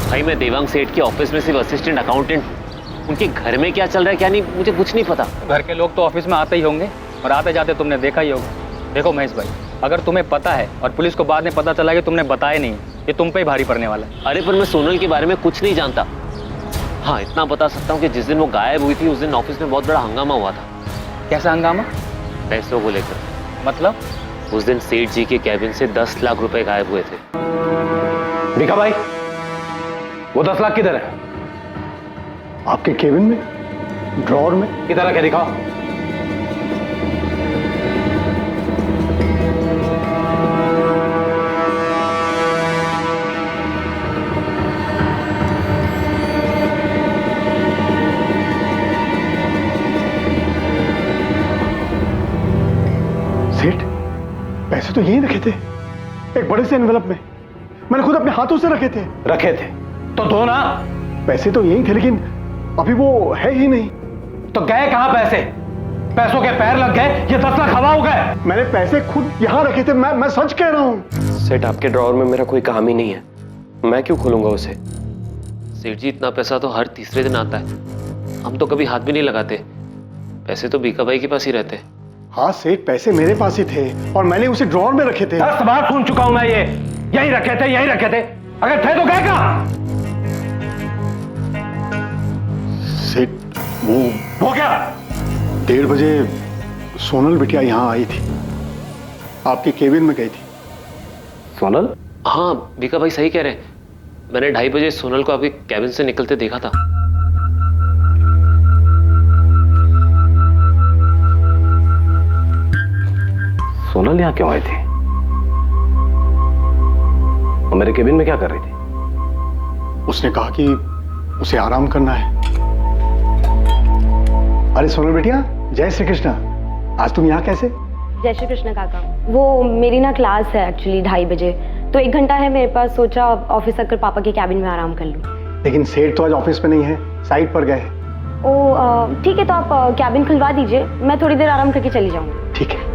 भाई मैं देवांग सेठ के ऑफिस में सिर्फ असिस्टेंट अकाउंटेंट, उनके घर में क्या चल रहा है क्या नहीं मुझे कुछ नहीं पता। घर के लोग तो ऑफिस में आते ही होंगे और आते जाते तुमने देखा ही होगा। देखो महेश भाई, अगर तुम्हें पता है और पुलिस को बाद में पता चला कि तुमने बताया नहीं, ये तुम पे ही भारी पड़ने वाला है। अरे पर मैं सोनल के बारे में कुछ नहीं जानता। हाँ इतना बता सकता हूँ कि जिस दिन वो गायब हुई थी उस दिन ऑफिस में बहुत बड़ा हंगामा हुआ था। कैसा हंगामा? पैसों को लेकर। मतलब? उस दिन सेठ जी के कैबिन से 10 लाख रुपए गायब हुए थे। दिखा भाई, वो 10 लाख किधर है? आपके केबिन में, ड्रॉर में। किधर रखे दिखाओ। सेठ, पैसे तो यहीं रखे थे, एक बड़े से एनवेलप में। मैंने खुद अपने हाथों से रखे थे। रखे थे तो दो ना। पैसे तो यहीं थे, लेकिन अभी वो है ही नहीं। तो गए कहां पैसे? पैसों के पैर लग गए, ये 10 लाख हवा हो गए। मैंने पैसे खुद यहाँ रखे थे, मैं सच कह रहा हूँ। सेठ, आपके ड्रॉअर में मेरा कोई काम ही नहीं है, मैं क्यों खोलूंगा उसे? सेठ जी इतना पैसा तो हर तीसरे दिन आता है, हम तो कभी हाथ भी नहीं लगाते। पैसे तो बीका भाई के पास ही रहते हैं। हाँ सेठ, पैसे मेरे पास ही थे और मैंने उसे ड्रॉअर में रखे थे। 10 बार सुन चुका हूं मैं, ये यहीं रखे थे, यहीं रखे थे। अगर थे तो गए कहां? सेठ वो क्या? 1:30 बजे सोनल बिटिया यहाँ आई थी, आपके केबिन में गई थी। सोनल? हाँ बीका भाई सही कह रहे हैं, मैंने 2:30 बजे सोनल को आपके कैबिन से निकलते देखा था। सोनल यहाँ क्यों आई थी? और मेरे केबिन में क्या कर रही थी? उसने कहा कि उसे आराम करना है। अरे सोनल बेटिया, जय श्री कृष्ण। आज तुम यहाँ कैसे? जय श्री कृष्ण काका, वो मेरी ना क्लास है एक्चुअली 2:30 बजे, तो 1 घंटा है मेरे पास, सोचा ऑफिस आकर पापा के कैबिन में आराम कर लूँ। लेकिन सेठ तो आज ऑफिस में नहीं है, साइट पर गए हैं। ओ ठीक है, तो आप कैबिन खुलवा दीजिए, मैं थोड़ी देर आराम करके चली जाऊँगी। ठीक है।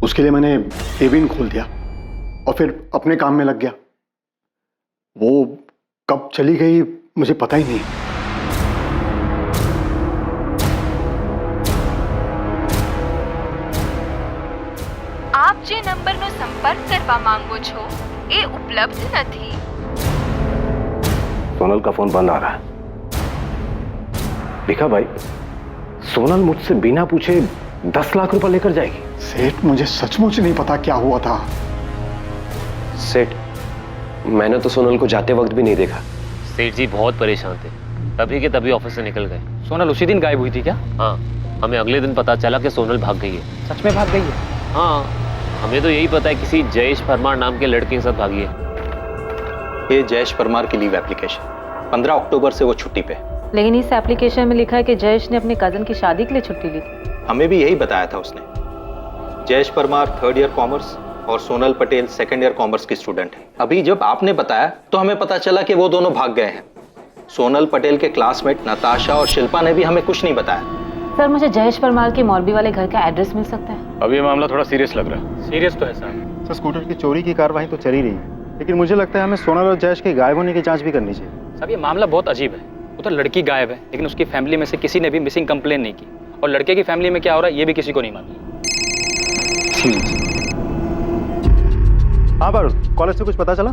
उसके लिए मैंने केबिन खोल दिया और फिर अपने काम में लग गया। वो कब चली गई मुझे पता ही नहीं। આપ જે નંબરનો સંપર્ક કરવા માંગો છો એ ઉપલબ્ધ નથી। सोनल का फोन बंद आ रहा है। देखा भाई, सोनल मुझसे बिना पूछे 10 लाख रुपए लेकर जाएगी। सेठ, मुझे सचमुच नहीं पता क्या हुआ था। सेठ, मैंने तो सोनल को जाते वक्त भी नहीं देखा। सेठ जी बहुत परेशान थे, तभी के तभी ऑफिस से निकल गए। सोनल उसी दिन गायब हुई थी क्या? हाँ, हमें अगले दिन पता चला कि सोनल भाग गई है। सच में भाग गई है? हाँ, हमें तो यही पता है किसी जयेश परमार नाम के लड़के के साथ भागी है। ये जयेश परमार की लीव एप्लीकेशन, 15 अक्टूबर से वो छुट्टी पे। लेकिन इस एप्लीकेशन में लिखा है कि जयेश ने अपने कजन की शादी के लिए छुट्टी ली थी। हमें भी यही बताया था उसने। Jayesh Parmar 3rd year commerce और Sonal Patel 2nd year commerce की स्टूडेंट है। अभी जब आपने बताया तो हमें पता चला कि वो दोनों भाग गए हैं। सोनल पटेल के क्लासमेट नताशा और शिल्पा ने भी हमें कुछ नहीं बताया। सर, मुझे जयेश परमार के मोरबी वाले घर का एड्रेस मिल सकता है? अब ये मामला थोड़ा सीरियस लग रहा है। सीरियस तो है सर। सर, स्कूटर की चोरी की कार्रवाई तो चल ही रही है, लेकिन मुझे लगता है हमें सोनल और जयेश के गायब होने की जांच भी करनी चाहिए। साहब, ये मामला बहुत अजीब है। वो तो लड़की गायब है, लेकिन उसकी फैमिली में से किसी ने भी मिसिंग कंप्लेन नहीं की, और लड़के की फैमिली में क्या हो रहा है ये भी किसी को नहीं मालूम। हाँ बारूद, कॉलेज से कुछ पता चला?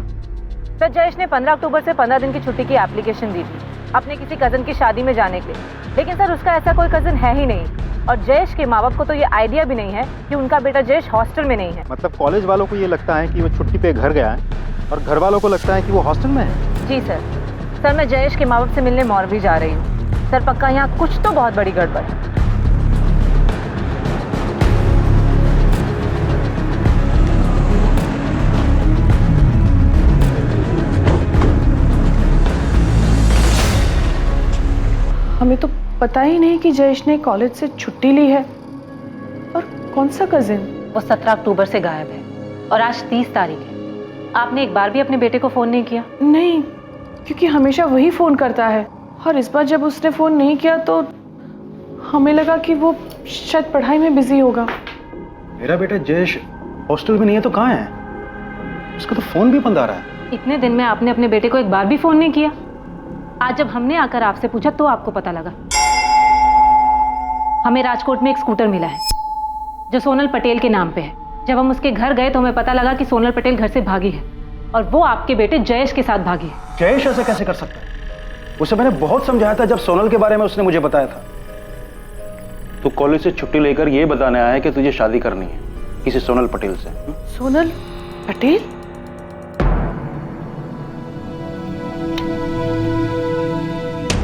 सर, जयेश ने 15 अक्टूबर से 15 दिन की छुट्टी की एप्लीकेशन दी थी अपने किसी कजन की शादी में जाने के लिए, लेकिन सर उसका ऐसा कोई कजन है ही नहीं, और जयेश के माँ बाप को तो ये आइडिया भी नहीं है कि उनका बेटा जयेश हॉस्टल में नहीं है। मतलब कॉलेज वालों को ये लगता है कि वो छुट्टी पे घर गया है, और घर वालों को लगता है कि वो हॉस्टल में है। जी सर। सर, मैं जयेश के माँ बाप से मिलने मोरबी जा रही हूँ। सर, पक्का यहाँ कुछ तो बहुत बड़ी गड़बड़ है। हमें तो पता ही नहीं कि जयेश ने कॉलेज से छुट्टी ली है। और कौन सा कजिन? वो 17 अक्टूबर से गायब है, और आज 30 तारीख है। आपने एक बार भी अपने बेटे को फोन नहीं किया? नहीं, क्योंकि हमेशा वही फोन करता है, और इस बार जब उसने फोन नहीं किया तो हमें लगा कि वो शायद पढ़ाई में बिजी होगा। मेरा बेटा जयेश हॉस्टल में नहीं है तो कहाँ है? उसका तो फोन भी बंद आ रहा है। इतने दिन में आपने अपने बेटे को एक बार भी फोन नहीं किया। आज जब हमने आकर आपसे पूछा तो आपको पता लगा। हमें राजकोट में एक स्कूटर मिला है जो सोनल पटेल के नाम पे है। जब हम उसके घर गए तो हमें पता लगा कि सोनल पटेल घर से भागी है, और वो आपके बेटे जयेश के साथ भागी है। जयेश ऐसे कैसे कर सकता है? उसे मैंने बहुत समझाया था जब सोनल के बारे में उसने मुझे बताया था। तू कॉलेज से छुट्टी लेकर ये बताने आया है कि तुझे शादी करनी है किसी सोनल पटेल से। सोनल पटेल?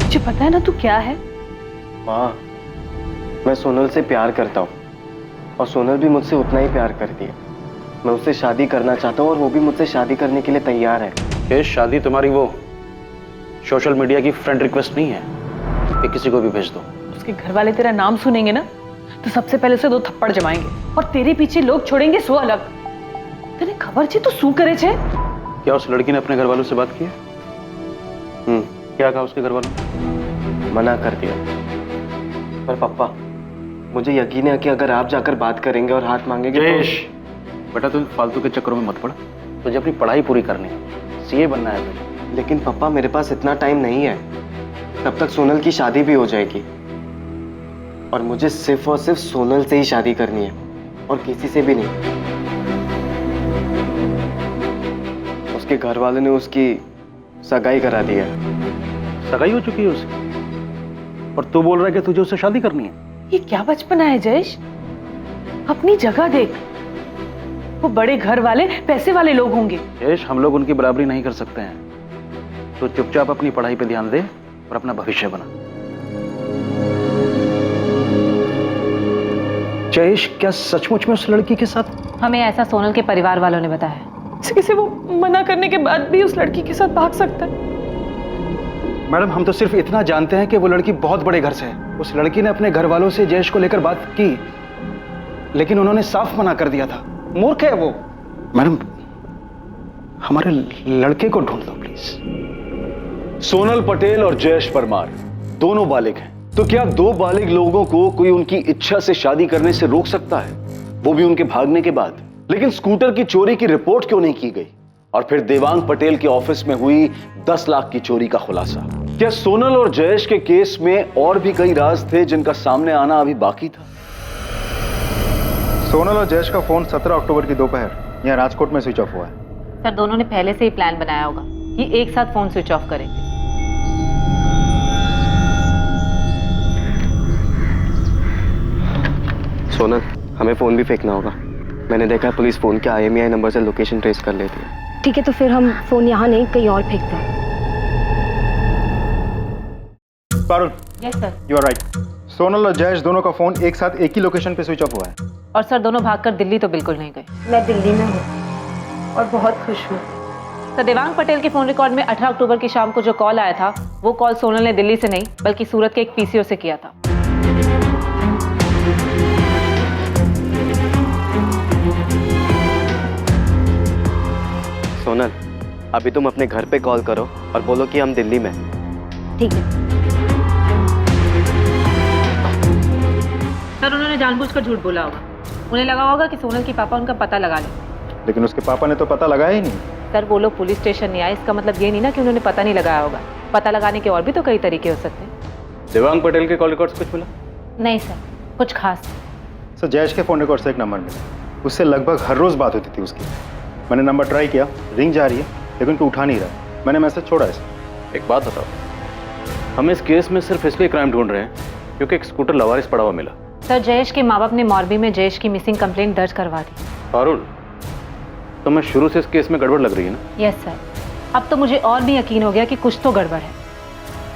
मुझे पता है ना तू क्या है। माँ, मैं सोनल से प्यार करता हूँ, और सोनल भी मुझसे उतना ही प्यार करती है। मैं उससे शादी करना चाहता हूँ, और वो भी मुझसे शादी करने के लिए तैयार है। ये शादी तुम्हारी वो सोशल मीडिया की फ्रेंड रिक्वेस्ट नहीं है कि किसी को भी भेज दो। उसके घर वाले तेरा नाम सुनेंगे ना तो सबसे पहले उसे 2 थप्पड़ जमाएंगे, और तेरे पीछे लोग छोड़ेंगे 100 अलग। तेरे खबर छे तो शू करे छे? क्या उस लड़की ने अपने घर वालों से बात की है? क्या कहा उसके घर वालों ने? मना कर दिया। पर पापा, मुझे यकीन है कि अगर आप जाकर बात करेंगे और हाथ मांगेंगे जयेश, बेटा तुम फालतू के चक्करों में मत पड़। तुझे अपनी पढ़ाई पूरी करनी है, सीए बनना है तुझे। लेकिन पापा, मेरे पास इतना टाइम नहीं है। तब तक सोनल की शादी भी हो जाएगी, और मुझे सिर्फ और सिर्फ सोनल से ही शादी करनी है, और किसी से भी नहीं। उसके घर वालों ने उसकी सगाई करा दी है। सगाई हो चुकी है उसकी, और तू बोल रहा है कि तुझे उससे शादी करनी है? ये क्या बचपना है जयेश? अपनी जगह देख। वो बड़े घर वाले पैसे वाले लोग होंगे। जयेश, हम लोग उनकी बराबरी नहीं कर सकते हैं। तो चुपचाप अपनी पढ़ाई पे ध्यान दे और अपना भविष्य बना। जयेश, क्या सचमुच में उस लड़की के साथ? हमें ऐसा सोनल के परिवार वालों ने बताया। किसी वो मना करने के बाद भी उस लड़की के साथ भाग सकता है? मैडम, हम तो सिर्फ इतना जानते हैं कि वो लड़की बहुत बड़े घर से है। उस लड़की ने अपने घर वालों से जयेश को लेकर बात की, लेकिन उन्होंने साफ मना कर दिया था। मूर्ख है वो। मैडम, हमारे लड़के को ढूंढ लो प्लीज। सोनल पटेल और जयेश परमार दोनों बालिग हैं, तो क्या 2 बालिग लोगों को कोई उनकी इच्छा से शादी करने से रोक सकता है, वो भी उनके भागने के बाद? लेकिन स्कूटर की चोरी की रिपोर्ट क्यों नहीं की गई? और फिर देवांग पटेल के ऑफिस में हुई 10 लाख की चोरी का खुलासा। क्या सोनल और जयेश के केस में और भी कई राज थे जिनका सामने आना अभी बाकी था? सोनल और जयेश का फोन 17 अक्टूबर की दोपहर यहाँ राजकोट में स्विच ऑफ हुआ है। सर दोनों ने पहले से ही प्लान बनाया होगा कि एक साथ फोन स्विच ऑफ करेंगे। सोनल, हमें फ़ोन भी फेंकना होगा। मैंने देखा है पुलिस फ़ोन के IMEI नंबर से लोकेशन ट्रेस कर लेती है। ठीक है, तो फिर हम फोन यहाँ नहीं कहीं और फेंकते हैं। Parul, yes sir. You are right. Sonal और जयेश दोनों का फोन एक साथ एक ही लोकेशन पे स्विच ऑफ हुआ है। और सर दोनों भागकर दिल्ली तो बिल्कुल नहीं गए। मैं दिल्ली में हूँ और बहुत खुश हूँ। सर देवांग पटेल के फोन रिकॉर्ड में 18 अक्टूबर की शाम को जो कॉल आया था वो कॉल सोनल ने दिल्ली से नहीं बल्कि सूरत के एक PCO से किया था। सोनल, अभी तुम अपने घर पे कॉल करो और बोलो कि हम दिल्ली में हैं। ठीक है। सर उन्होंने जानबूझकर झूठ बोला होगा। उन्हें लगा होगा कि सोनल के पापा उनका पता लगा लें। लेकिन उसके पापा ने तो पता लगाया ही नहीं। सर वो लोग पुलिस स्टेशन नहीं आए, इसका मतलब ये नहीं ना कि उन्होंने पता नहीं लगाया होगा। पता लगाने के और भी तो कई तरीके हो सकते हैं। देवांग पटेल के कॉल रिकॉर्ड्स कुछ मिला? नहीं सर, कुछ खास। सर जयेश के फोन रिकॉर्ड से एक नंबर मिला, उससे लगभग हर रोज बात होती थी उसकी। मैंने नंबर ट्राई किया, रिंग जा रही है लेकिन तू उठा नहीं रहा। मैंने मैसेज छोड़ा इसे। एक बात बताओ, हम इस केस में सिर्फ इसलिए क्राइम ढूंढ रहे हैं क्योंकि एक स्कूटर लवारिस पड़ा हुआ मिला। सर जयेश के माँ बाप ने मॉर्बी में जयेश की मिसिंग कंप्लेंट दर्ज करवा दी। पारुल, तुम्हें शुरू से इस केस में गड़बड़ लग रही है ना? यस सर, अब तो मुझे और भी यकीन हो गया कि कुछ तो गड़बड़ है।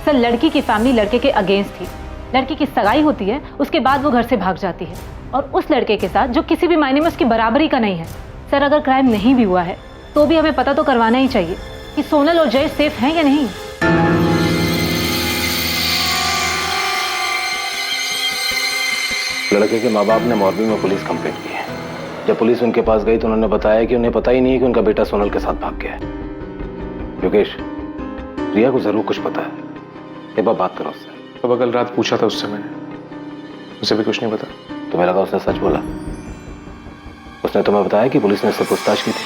सर लड़की की फैमिली लड़के के अगेंस्ट थी। लड़की की सगाई होती है, उसके बाद वो घर से भाग जाती है और उस लड़के के साथ जो किसी भी मायने में उसकी बराबरी का नहीं है। सर अगर क्राइम नहीं भी हुआ है तो भी हमें पता तो करवाना ही चाहिए कि सोनल और जयेश सेफ हैं या नहीं। लड़के के माँ बाप ने मॉर्बी में पुलिस कंप्लेंट की है। जब पुलिस उनके पास गई तो उन्होंने बताया कि उन्हें पता ही नहीं है कि उनका बेटा सोनल के साथ भाग गया है। योगेश, रिया को जरूर कुछ पता है, एक बार बात करो उससे। अब कल रात पूछा था उससे मैंने, उसे भी कुछ नहीं पता। तुम्हें लगा उसने सच बोला? उसने तुम्हें बताया कि पुलिस ने उससे पूछताछ की थी?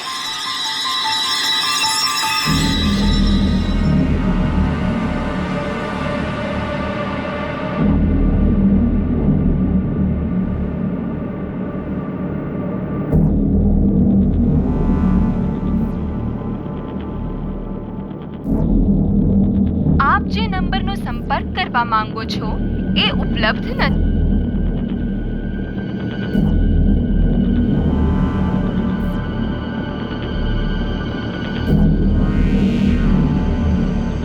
આપ જે નંબરનો સંપર્ક કરવા માંગો છો એ ઉપલબ્ધ નથી।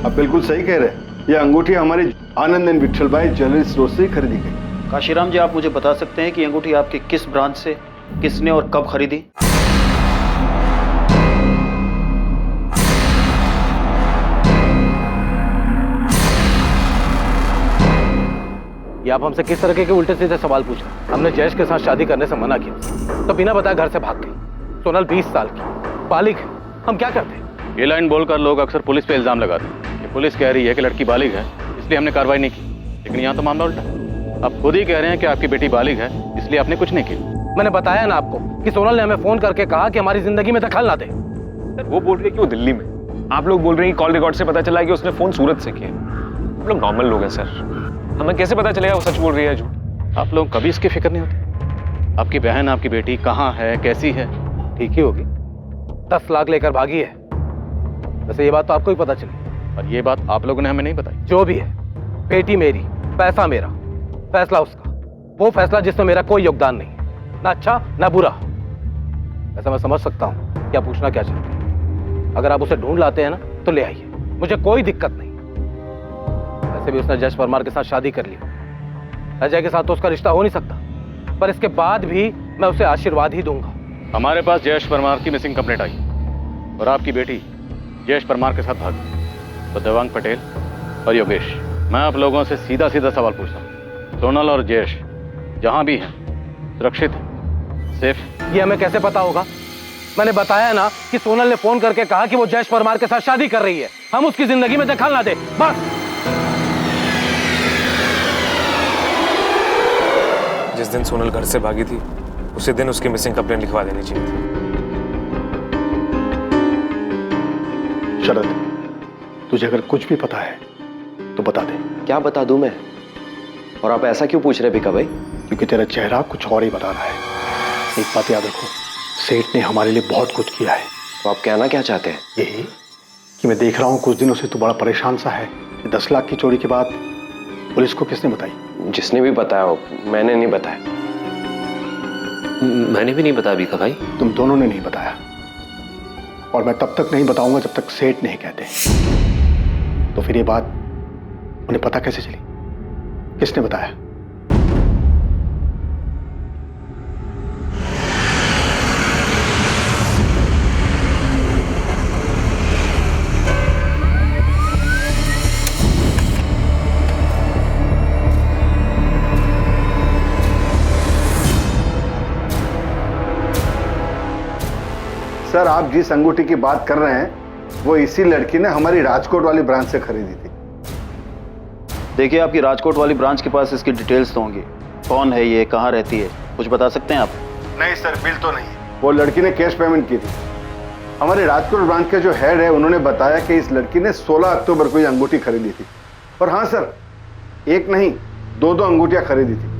आप बिल्कुल सही कह रहे हैं। यह अंगूठी हमारे आनंद एंड विठल भाई ज्वेलरी स्टोर से खरीदी गई। काशीराम जी, आप मुझे बता सकते हैं कि अंगूठी आपके किस ब्रांच से किसने और कब खरीदी? ये आप हमसे किस तरह के उल्टे सीधे सवाल पूछ रहे हैं? हमने जयेश के साथ शादी करने से मना किया तो बिना बताए घर से भाग गई। सोनल 20 साल की बालिग है, हम क्या करते? ये लाइन बोलकर लोग अक्सर पुलिस पे इल्जाम लगाते हैं कि पुलिस कह रही है कि लड़की बालिग है इसलिए हमने कार्रवाई नहीं की, लेकिन यहाँ तो मामला उल्टा। आप खुद ही कह रहे हैं कि आपकी बेटी बालिग है इसलिए आपने कुछ नहीं किया। मैंने बताया ना आपको कि सोनल ने हमें फोन करके कहा कि हमारी जिंदगी में दखल ना दे। सर वो बोल रही है कि वो दिल्ली में, आप लोग बोल रहे हैं कि कॉल रिकॉर्ड से पता चला कि उसने फोन सूरत से किया। हम लोग नॉर्मल लोग हैं सर, हमें कैसे पता चलेगा वो सच बोल रही है झूठ? आप लोग कभी इसकी फिक्र नहीं होती? आपकी बहन, आपकी बेटी कहाँ है, कैसी है? ठीक ही होगी। 10 लाख लेकर भागी है। वैसे ये बात तो आपको ही पता चली, और ये बात आप लोगों ने हमें नहीं बताई। जो भी है, बेटी मेरी, पैसा मेरा, फैसला उसका। वो फैसला जिसमें मेरा कोई योगदान नहीं, ना अच्छा ना बुरा। ऐसा मैं समझ सकता हूँ क्या पूछना क्या चाहते हैं। अगर आप उसे ढूंढ लाते हैं ना तो ले आइए, मुझे कोई दिक्कत नहीं। वैसे भी उसने जयेश परमार के साथ शादी कर ली, अजय के साथ तो उसका रिश्ता हो नहीं सकता, पर इसके बाद भी मैं उसे आशीर्वाद ही दूंगा। हमारे पास जयेश परमार की मिसिंग कंप्लेंट आई और आपकी बेटी जयेश परमार के साथ भागी। तो देवांग पटेल और योगेश, मैं आप लोगों से सीधा सीधा सवाल पूछता हूँ, सोनल और जयेश जहां भी हैं सुरक्षित हैं, सेफ? ये हमें कैसे पता होगा? मैंने बताया ना कि सोनल ने फोन करके कहा कि वो जयेश परमार के साथ शादी कर रही है। हम उसकी जिंदगी में दखल ना दे, बस। जिस दिन सोनल घर से भागी थी उसी दिन उसकी मिसिंग कंप्लेंट लिखवा देनी चाहिए थी। शरद, तुझे अगर कुछ भी पता है तो बता दे। क्या बता दूं मैं? और आप ऐसा क्यों पूछ रहे भिका भाई? क्योंकि तेरा चेहरा कुछ और ही बता रहा है। एक बात याद रखो, सेठ ने हमारे लिए बहुत कुछ किया है। तो आप कहना क्या चाहते हैं? यही कि मैं देख रहा हूँ कुछ दिनों से तू बड़ा परेशान सा है कि 10 लाख की चोरी की बात पुलिस को किसने बताई? जिसने भी बताया हो, मैंने नहीं बताया। मैंने भी नहीं बताया भिका भाई। तुम दोनों ने नहीं बताया, और मैं तब तक नहीं बताऊंगा जब तक सेठ नहीं कहते। तो फिर ये बात उन्हें पता कैसे चली? किसने बताया? सर, आप जिस अंगूठी की बात कर रहे हैं वो इसी लड़की ने हमारी राजकोट वाली ब्रांच से खरीदी थी। देखिए, आपकी राजकोट वाली ब्रांच के पास इसकी डिटेल्स तो होंगी। कौन है ये, कहाँ रहती है, कुछ बता सकते हैं आप? नहीं सर, बिल तो नहीं। वो लड़की ने कैश पेमेंट की थी। हमारे राजकोट ब्रांच के जो हेड है उन्होंने बताया कि इस लड़की ने 16 अक्टूबर को ये अंगूठी खरीदी थी। और हाँ सर, एक नहीं, दो अंगूठियां खरीदी थी।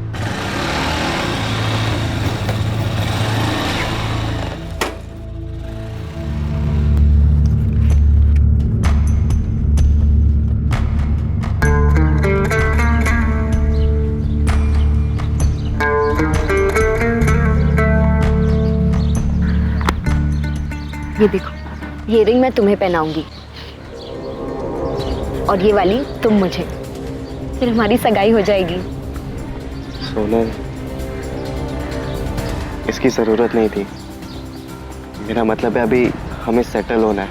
ये देखो, ये रिंग मैं तुम्हें पहनाऊंगी और ये वाली तुम मुझे। फिर हमारी सगाई हो जाएगी। सोनल, इसकी जरूरत नहीं थी। मेरा मतलब है अभी हमें सेटल होना है,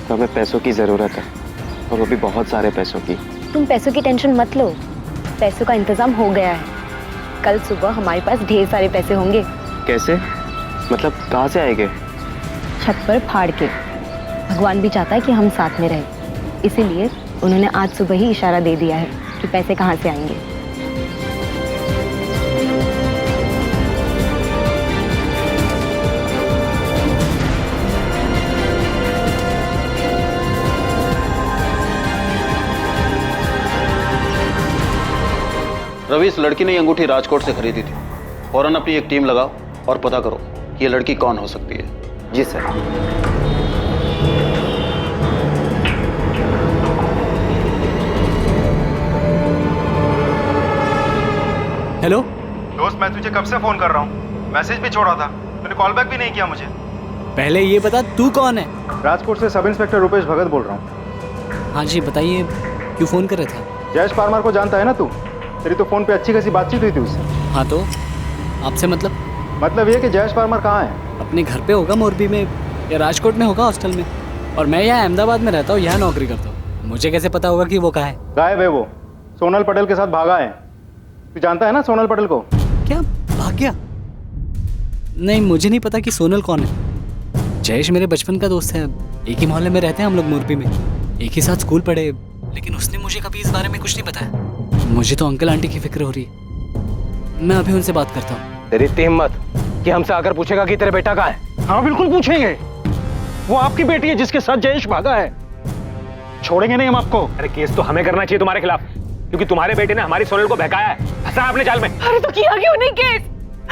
तो हमें पैसों की जरूरत है, और वो भी बहुत सारे पैसों की। तुम पैसों की टेंशन मत लो, पैसों का इंतजाम हो गया है। कल सुबह हमारे पास ढेर सारे पैसे होंगे। कैसे? मतलब कहाँ से आएंगे? छत पर फाड़ के। भगवान भी चाहता है कि हम साथ में रहें, इसीलिए उन्होंने आज सुबह ही इशारा दे दिया है कि पैसे कहाँ से आएंगे। रवि, इस लड़की ने ये अंगूठी राजकोट से खरीदी थी। फौरन अपनी एक टीम लगाओ और पता करो कि ये लड़की कौन हो सकती है। जी सर। हेलो दोस्त, मैं तुझे कब से फोन कर रहा हूँ, मैसेज भी छोड़ा था, तूने कॉल बैक भी नहीं किया मुझे। पहले ये बता तू कौन है? राजकोट से सब इंस्पेक्टर रूपेश भगत बोल रहा हूँ। हाँ जी बताइए, क्यों फोन कर रहे थे? जयेश परमार को जानता है ना तू? तेरी तो फोन पे अच्छी खासी बातचीत हुई थी उससे। हाँ तो आपसे मतलब ये कि जयेश परमार कहाँ है? अपने घर पे होगा, मोरबी में या राजकोट में होगा हॉस्टल में, और मैं यहाँ अहमदाबाद में रहता हूँ, यहाँ नौकरी करता हूँ। मुझे कैसे पता होगा कि वो कहाँ है? गायब है वो, सोनल पटेल के साथ भागा है। तू जानता है ना सोनल पटेल को? क्या भाग गया? नहीं, मुझे नहीं पता कि सोनल कौन है। जयेश मेरे बचपन का दोस्त है, एक ही मोहल्ले में रहते हैं हम लोग, मोरबी में एक ही साथ स्कूल पढ़े, लेकिन उसने मुझे कभी इस बारे में कुछ नहीं बताया। मुझे तो अंकल आंटी की फिक्र हो रही है, मैं अभी उनसे बात करता हूँ। तेरी इतनी हिम्मत कि हमसे आकर पूछेगा कि तेरे बेटा कहाँ है? हाँ बिल्कुल पूछेंगे, वो आपकी बेटी है जिसके साथ जयेश भागा है। छोड़ेंगे नहीं हम आपको। अरे केस तो हमें करना चाहिए तुम्हारे खिलाफ, क्योंकि तुम्हारे बेटे ने हमारी सोनल को बहकाया है, फंसा अपने जाल में। अरे तो किया क्यों नहीं केस?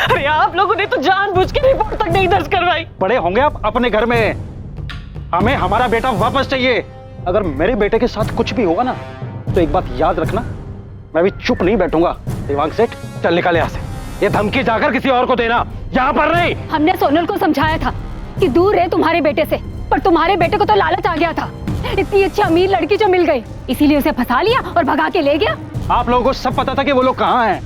अरे आप लोगों ने तो जानबूझ के रिपोर्ट तक नहीं दर्ज करवाई। बड़े होंगे आप अपने घर में, हमें हमारा बेटा वापस चाहिए। अगर मेरे बेटे के साथ कुछ भी होगा ना, तो एक बात याद रखना, मैं भी चुप नहीं बैठूंगा। देवांग सेठ, चल निकल यहाँ से। ये धमकी जाकर किसी और को देना, यहाँ पर नहीं। हमने सोनल को समझाया था कि दूर रहे तुम्हारे बेटे से, पर तुम्हारे बेटे को तो लालच आ गया था। इतनी अच्छी अमीर लड़की जो मिल गई, इसीलिए उसे फंसा लिया और भगा के ले गया। आप लोगों को सब पता था कि वो लोग कहाँ हैं,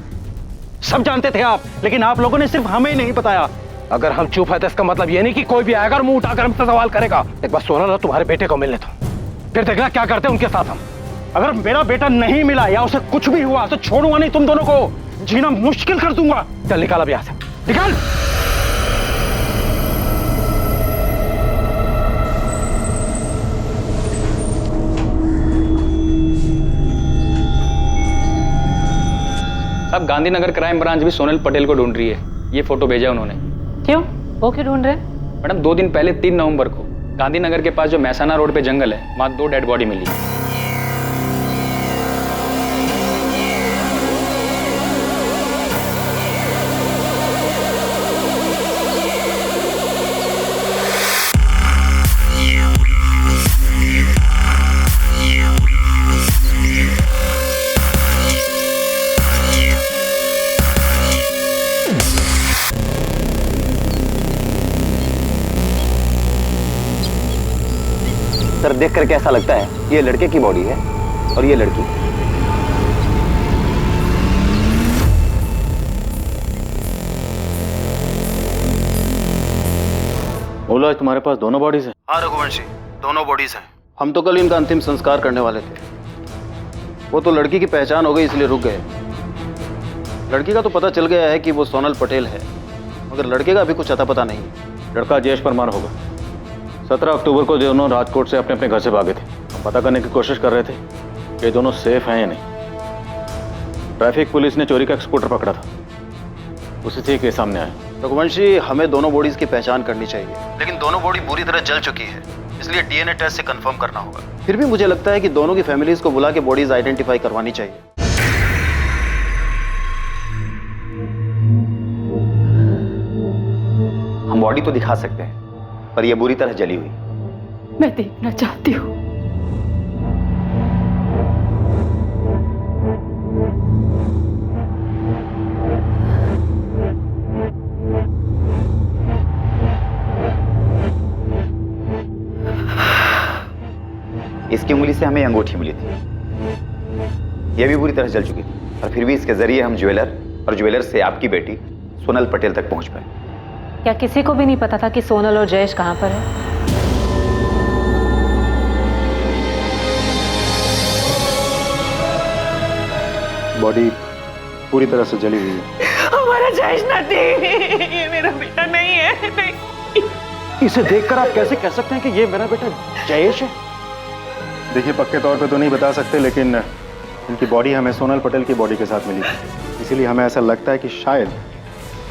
सब जानते थे आप, लेकिन आप लोगों ने सिर्फ हमें नहीं बताया। अगर हम चुप है तो इसका मतलब ये नहीं कि कोई भी आएगा और मुंह उठाकर हमसे सवाल करेगा। एक बार सोनल और तुम्हारे बेटे को मिलने दो, फिर देखना क्या करते हैं उनके साथ हम। अगर मेरा बेटा नहीं मिला या उसे कुछ भी हुआ तो छोड़ूंगा नहीं तुम दोनों को, जीना मुश्किल कर दूंगा। चल निकाल अब यहाँ से, निकाल। अब गांधीनगर क्राइम ब्रांच भी सोनल पटेल को ढूंढ रही है। ये फोटो भेजा उन्होंने। क्यों? वो क्यों ढूंढ रहे? मैडम, 2 दिन पहले 3 नवंबर को गांधीनगर के पास जो मैसाना रोड पे जंगल है, वहां 2 डेड बॉडी मिली। सर देख करके ऐसा लगता है ये लड़के की बॉडी है और ये लड़की। बोला तुम्हारे पास दोनों बॉडीज हैं? हाँ रघुवंशी, दोनों बॉडीज हैं। हम तो कल इनका अंतिम संस्कार करने वाले थे। वो तो लड़की की पहचान हो गई इसलिए रुक गए। लड़की का तो पता चल गया है कि वो सोनल पटेल है, मगर लड़के का अभी कुछ अता पता नहीं। लड़का जयेश परमार होगा। 17 अक्टूबर को दोनों राजकोट से अपने अपने घर से भागे थे। हम पता करने की कोशिश कर रहे थे कि ये दोनों सेफ हैं या नहीं। ट्रैफिक पुलिस ने चोरी का एक स्कूटर पकड़ा था, उसी से केस सामने आया। रघुवंशी, हमें दोनों बॉडीज की पहचान करनी चाहिए, लेकिन दोनों बॉडी बुरी तरह जल चुकी है, इसलिए डीएनए टेस्ट से कंफर्म करना होगा। फिर भी मुझे लगता है कि दोनों की फैमिलीज को बुला के बॉडीज आइडेंटिफाई करवानी चाहिए। हम बॉडी तो दिखा सकते हैं, पर यह बुरी तरह जली हुई। मैं देखना चाहती हूँ। इसकी उंगली से हमें अंगूठी मिली थी, यह भी बुरी तरह जल चुकी थी, और फिर भी इसके जरिए हम ज्वेलर और ज्वेलर से आपकी बेटी सोनल पटेल तक पहुंच पाए। क्या किसी को भी नहीं पता था कि सोनल और जयेश कहाँ पर है? बॉडी पूरी तरह से जली हुई है। हमारा जयेश नहीं, ये मेरा बेटा नहीं है। नहीं। इसे देखकर आप कैसे कह सकते हैं कि ये मेरा बेटा जयेश है? देखिए, पक्के तौर पे तो नहीं बता सकते, लेकिन इनकी बॉडी हमें सोनल पटेल की बॉडी के साथ मिली थी, इसीलिए हमें ऐसा लगता है कि शायद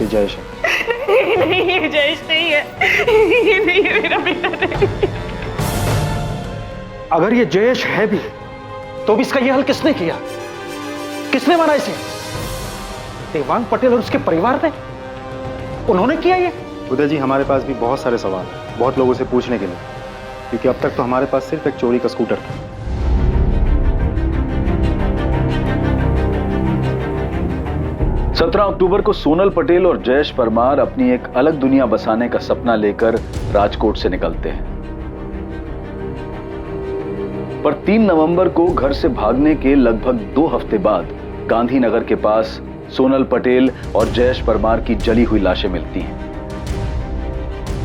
ये जयेश है। नहीं, ये जयेश नहीं है। ये नहीं है, मेरा बेटा नहीं। अगर ये जयेश है भी, तो भी इसका ये हल किसने किया? किसने मारा इसे? देवांग पटेल और उसके परिवार ने? उन्होंने किया ये? उदय जी, हमारे पास भी बहुत सारे सवाल हैं, बहुत लोगों से पूछने के लिए, क्योंकि अब तक तो हमारे पास सिर्फ एक चोरी का स्कूटर था। 17 अक्टूबर को सोनल पटेल और जयेश परमार अपनी एक अलग दुनिया बसाने का सपना लेकर राजकोट से निकलते हैं, पर 3 नवंबर को घर से भागने के लगभग 2 हफ्ते बाद गांधीनगर के पास सोनल पटेल और जयेश परमार की जली हुई लाशें मिलती हैं।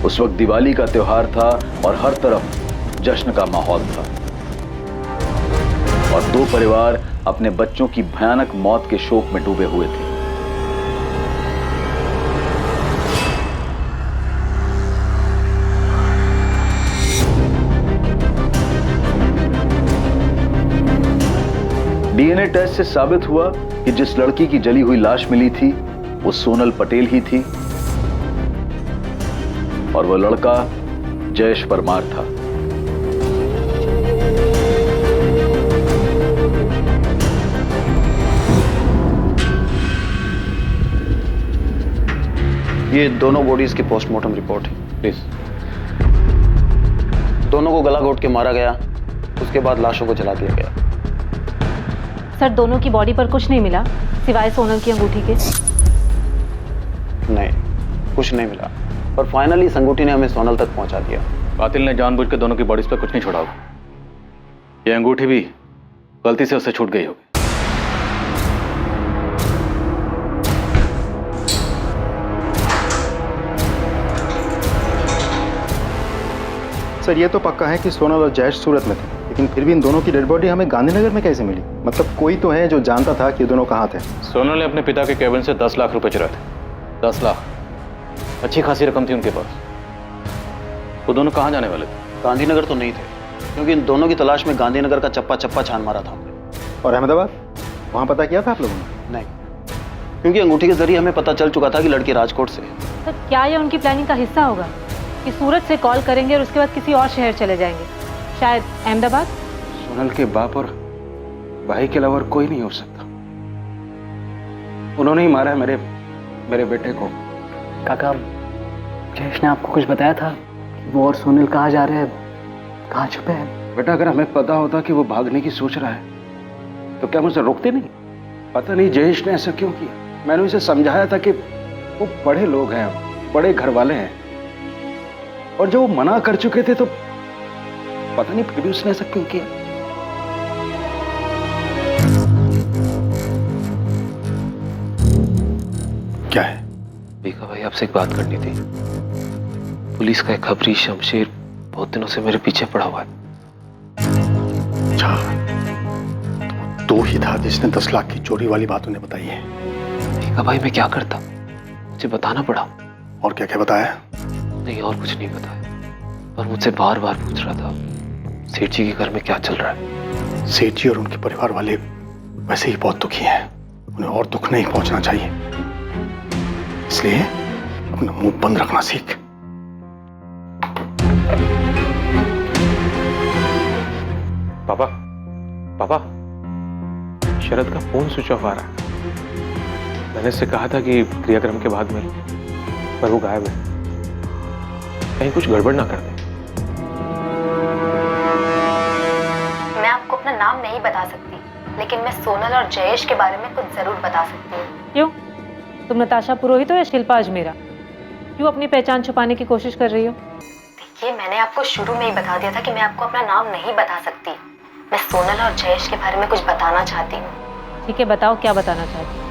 उस वक्त दिवाली का त्योहार था और हर तरफ जश्न का माहौल था, और 2 परिवार अपने बच्चों की भयानक मौत के शोक में डूबे हुए थे। डीएनए टेस्ट से साबित हुआ कि जिस लड़की की जली हुई लाश मिली थी वो सोनल पटेल ही थी, और वो लड़का जयेश परमार था। ये दोनों बॉडीज की पोस्टमार्टम रिपोर्ट है, प्लीज। दोनों को गला घोट के मारा गया, उसके बाद लाशों को जला दिया गया। सर, दोनों की बॉडी पर कुछ नहीं मिला सिवाय सोनल की अंगूठी के? नहीं, कुछ नहीं मिला, पर फाइनली इस अंगूठी ने हमें सोनल तक पहुंचा दिया। कातिल ने जानबूझ के दोनों की बॉडीज पर कुछ नहीं छोड़ा होगा। ये अंगूठी भी गलती से उससे छूट गई होगी। सर, ये तो पक्का है कि सोनल और जयेश सूरत में थे, लेकिन फिर भी इन दोनों की डेड बॉडी हमें गांधीनगर में कैसे मिली? मतलब कोई तो है जो जानता था कि ये दोनों कहाँ थे। सोनल ने अपने पिता के केबिन से 10 लाख रुपए चुराए थे। 10 लाख, अच्छी खासी रकम थी उनके पास। वो दोनों कहाँ जाने वाले थे? गांधीनगर तो नहीं थे, क्योंकि इन दोनों की तलाश में गांधीनगर का चप्पा चप्पा छान मारा था हमने। और अहमदाबाद, वहाँ पता किया था आप लोगों ने? नहीं, क्योंकि अंगूठी के जरिए हमें पता चल चुका था कि लड़की राजकोट से है। सर, क्या ये उनकी प्लानिंग का हिस्सा होगा कि सूरत से कॉल करेंगे और उसके बाद किसी और शहर चले जाएंगे, शायद अहमदाबाद? सोनल के बाप और भाई के अलावा कोई नहीं हो सकता। उन्होंने ही मारा है मेरे बेटे को। काका, जयेश ने आपको कुछ बताया था कि वो और सोनल कहाँ जा रहे हैं, कहाँ छुपे हैं? बेटा, अगर हमें पता होता कि वो भागने की सोच रहा है तो क्या मुझे रोकते नहीं? पता नहीं जयेश ने ऐसा क्यों किया। मैंने उसे समझाया था कि वो बड़े लोग हैं, बड़े घर वाले हैं, और जब वो मना कर चुके थे तो पता नहीं फिर भी उसने ऐसा क्यों किया। क्या है? भीखा भाई, आपसे एक बात करनी थी। पुलिस का एक खबरी शमशेर बहुत दिनों से मेरे पीछे पड़ा हुआ है। अच्छा, तो ही था जिसने 10 लाख की चोरी वाली बात उन्हें बताई है। भीखा भाई, मैं क्या करता, मुझे बताना पड़ा। और क्या क्या बताया? नहीं, और कुछ नहीं बताया, पर मुझसे बार बार पूछ रहा था सेठ जी के घर में क्या चल रहा है। सेठ जी और उनके परिवार वाले वैसे ही बहुत दुखी हैं, उन्हें और दुख नहीं पहुंचना चाहिए, इसलिए अपना मुंह बंद रखना सीख। पापा, पापा, शरद का फोन स्विच ऑफ आ रहा है। मैंने इससे कहा था कि क्रियाक्रम के बाद में, पर वो गायब है। कहीं कुछ गड़बड़ ना कर दे। मैं आपको अपना नाम नहीं बता सकती, लेकिन मैं सोनल और जयेश के बारे में कुछ जरूर बता सकती हूँ। क्यों? तुम नताशा पुरोहित हो या शिल्पा अजमेरा? क्यों अपनी पहचान छुपाने की कोशिश कर रही हो? देखिए, मैंने आपको शुरू में ही बता दिया था कि मैं आपको अपना नाम नहीं बता सकती। मैं सोनल और जयेश के बारे में कुछ बताना चाहती हूँ। ठीक है, बताओ क्या बताना चाहती हो?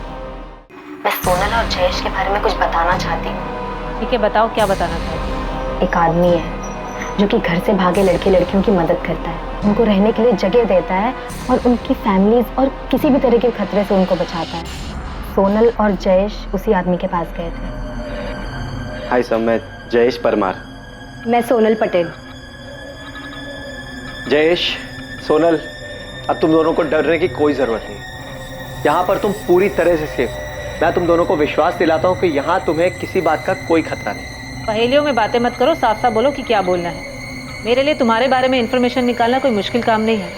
मैं सोनल और जयेश के बारे में कुछ बताना चाहती हूँ। ठीक है, बताओ क्या बताना चाहती हो? एक आदमी है जो कि घर से भागे लड़के लड़कियों की मदद करता है, उनको रहने के लिए जगह देता है और उनकी फैमिलीज और किसी भी तरह के खतरे से उनको बचाता है। सोनल और जयेश उसी आदमी के पास गए थे। हाय सर, मैं जयेश परमार। मैं सोनल पटेल। जयेश, सोनल, अब तुम दोनों को डरने की कोई जरूरत नहीं। यहाँ पर तुम पूरी तरह से सेफ हो। मैं तुम दोनों को विश्वास दिलाता हूँ कि यहाँ तुम्हें किसी बात का कोई खतरा नहीं। पहेलियों में बातें मत करो, साफ साफ बोलो कि क्या बोलना है। मेरे लिए तुम्हारे बारे में इंफॉर्मेशन निकालना कोई मुश्किल काम नहीं है,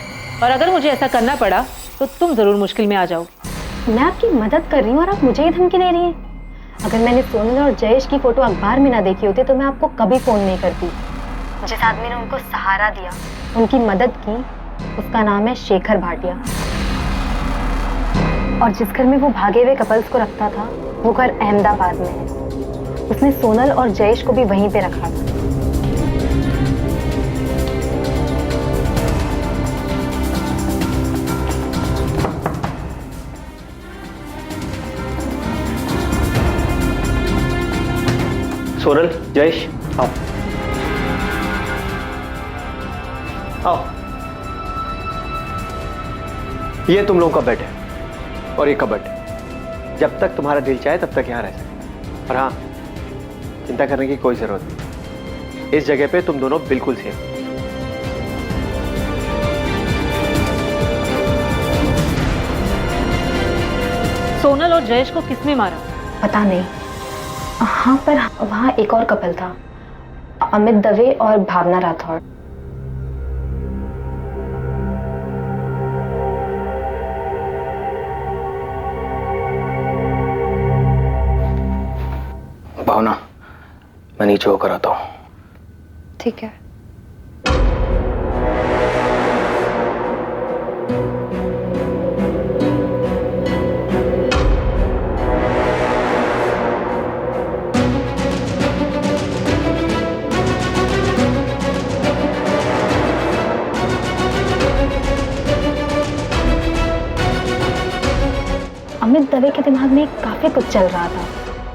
और अगर मुझे ऐसा करना पड़ा तो तुम जरूर मुश्किल में आ जाओगे। मैं आपकी मदद कर रही हूँ और आप मुझे ही धमकी दे रही हैं। अगर मैंने सोनल और जयेश की फोटो अखबार में ना देखी होती तो मैं आपको कभी फोन नहीं करती। जिस आदमी ने उनको सहारा दिया, उनकी मदद की, उसका नाम है शेखर भाटिया। और जिस घर में वो भागे हुए कपल्स को रखता था, वो घर अहमदाबाद में है। उसने सोनल और जयेश को भी वहीं पे रखा था। सोनल, जयेश, आओ आओ। ये तुम लोगों का बेड है और ये कबर्ड। जब तक तुम्हारा दिल चाहे तब तक यहाँ रह सकते। और हाँ, चिंता करने की कोई जरूरत नहीं। इस जगह पे तुम दोनों बिल्कुल सेफ। सोनल और जयेश को किसने मारा? पता नहीं। हाँ, पर वहाँ एक और कपल था, अमित दवे और भावना राठौड़। भावना, मैं नीचे होकर आता हूँ। ठीक है। अमित दवे के दिमाग में काफी कुछ चल रहा था।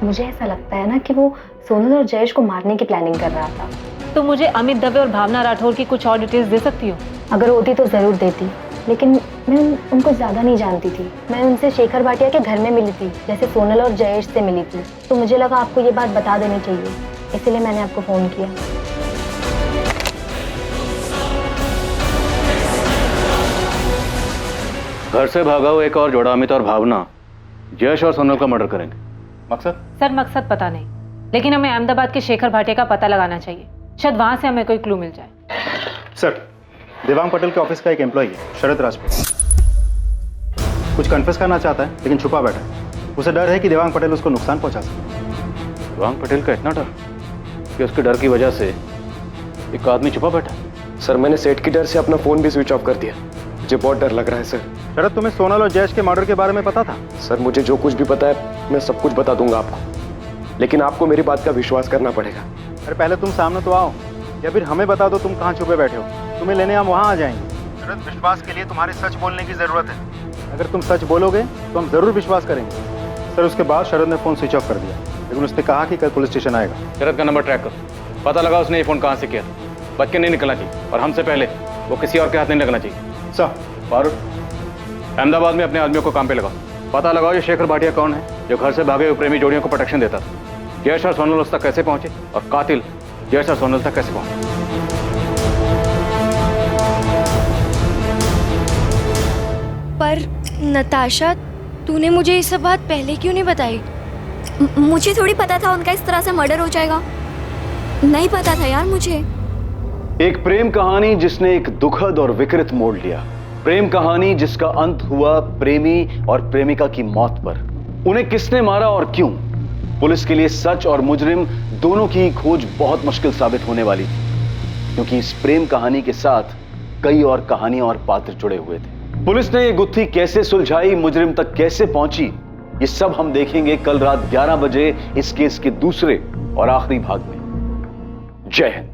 मुझे ऐसा लगता है ना कि वो सोनल और जयेश को मारने की प्लानिंग कर रहा था। तो मुझे अमित दवे और भावना राठौर की कुछ और डिटेल्स दे सकती हो? अगर होती तो जरूर देती, लेकिन मैं उनको ज्यादा नहीं जानती थी। मैं उनसे शेखर भाटिया के घर में मिली थी, जैसे सोनल और जयेश से मिली थी। तो मुझे लगा आपको ये बात बता देनी चाहिए, इसलिए मैंने आपको फोन किया। घर से भागा हुआ एक और जोड़ा अमित और भावना जयेश और सोनल का मर्डर करेंगे। मकसद? सर, मकसद पता नहीं, लेकिन हमें अहमदाबाद के शेखर भाटिया का पता लगाना चाहिए। शायद वहां से हमें कोई क्लू मिल जाए। सर, देवांग पटेल के ऑफिस का एक एम्प्लॉई है, शरद राजपूत। कुछ कन्फेस करना चाहता है लेकिन छुपा बैठा है। उसे डर है कि देवांग पटेल उसको नुकसान पहुंचा सकते। देवांग पटेल का इतना डर कि उसके डर की वजह से एक आदमी छुपा बैठा? सर, मैंने सेठ की डर से अपना फोन भी स्विच ऑफ कर दिया। मुझे बहुत डर लग रहा है सर। शरद, तुम्हें सोनल और जयेश के मर्डर के बारे में पता था? सर, मुझे जो कुछ भी पता है मैं सब कुछ बता दूंगा आपको, लेकिन आपको मेरी बात का विश्वास करना पड़ेगा। अरे पहले तुम सामने तो आओ, या फिर हमें बता दो तुम कहाँ छुपे बैठे हो। तुम्हें लेने हम वहाँ आ जाएंगे। शरद, विश्वास के लिए तुम्हारे सच बोलने की जरूरत है। अगर तुम सच बोलोगे तो हम जरूर विश्वास करेंगे। सर, उसके बाद शरद ने फोन स्विच ऑफ कर दिया, लेकिन उसने कहा कि कल पुलिस स्टेशन आएगा। शरद का नंबर ट्रैक करो, पता लगा उसने ये फोन कहाँ से किया। बच के नहीं निकलना चाहिए और हमसे पहले वो किसी और के हाथ नहीं लगना चाहिए। सर, फारूक, अहमदाबाद में अपने आदमियों को काम पे लगाओ। पता लगाओ ये शेखर भाटिया कौन है जो घर से भागे हुए प्रेमी जोड़ियों को प्रोटेक्शन देता था। जयेश और सोनल उस तक कैसे पहुंचे और कातिल जयेश और सोनल तक कैसे पहुंचे। पर नताशा, तूने मुझे ये सब बात पहले क्यों नहीं बताई? मुझे थोड़ी पता था उनका इस तरह से मर्डर हो जाएगा। नहीं पता था यार मुझे। एक प्रेम कहानी जिसने एक दुखद और विकृत मोड़ लिया। प्रेम कहानी जिसका अंत हुआ प्रेमी और प्रेमिका की मौत पर। उन्हें किसने मारा और क्यों? पुलिस के लिए सच और मुजरिम दोनों की खोज बहुत मुश्किल साबित होने वाली थी, क्योंकि इस प्रेम कहानी के साथ कई और कहानियां और पात्र जुड़े हुए थे। पुलिस ने यह गुत्थी कैसे सुलझाई, मुजरिम तक कैसे पहुंची, ये सब हम देखेंगे कल रात 11 बजे इस केस के दूसरे और आखिरी भाग में। जय हिंद।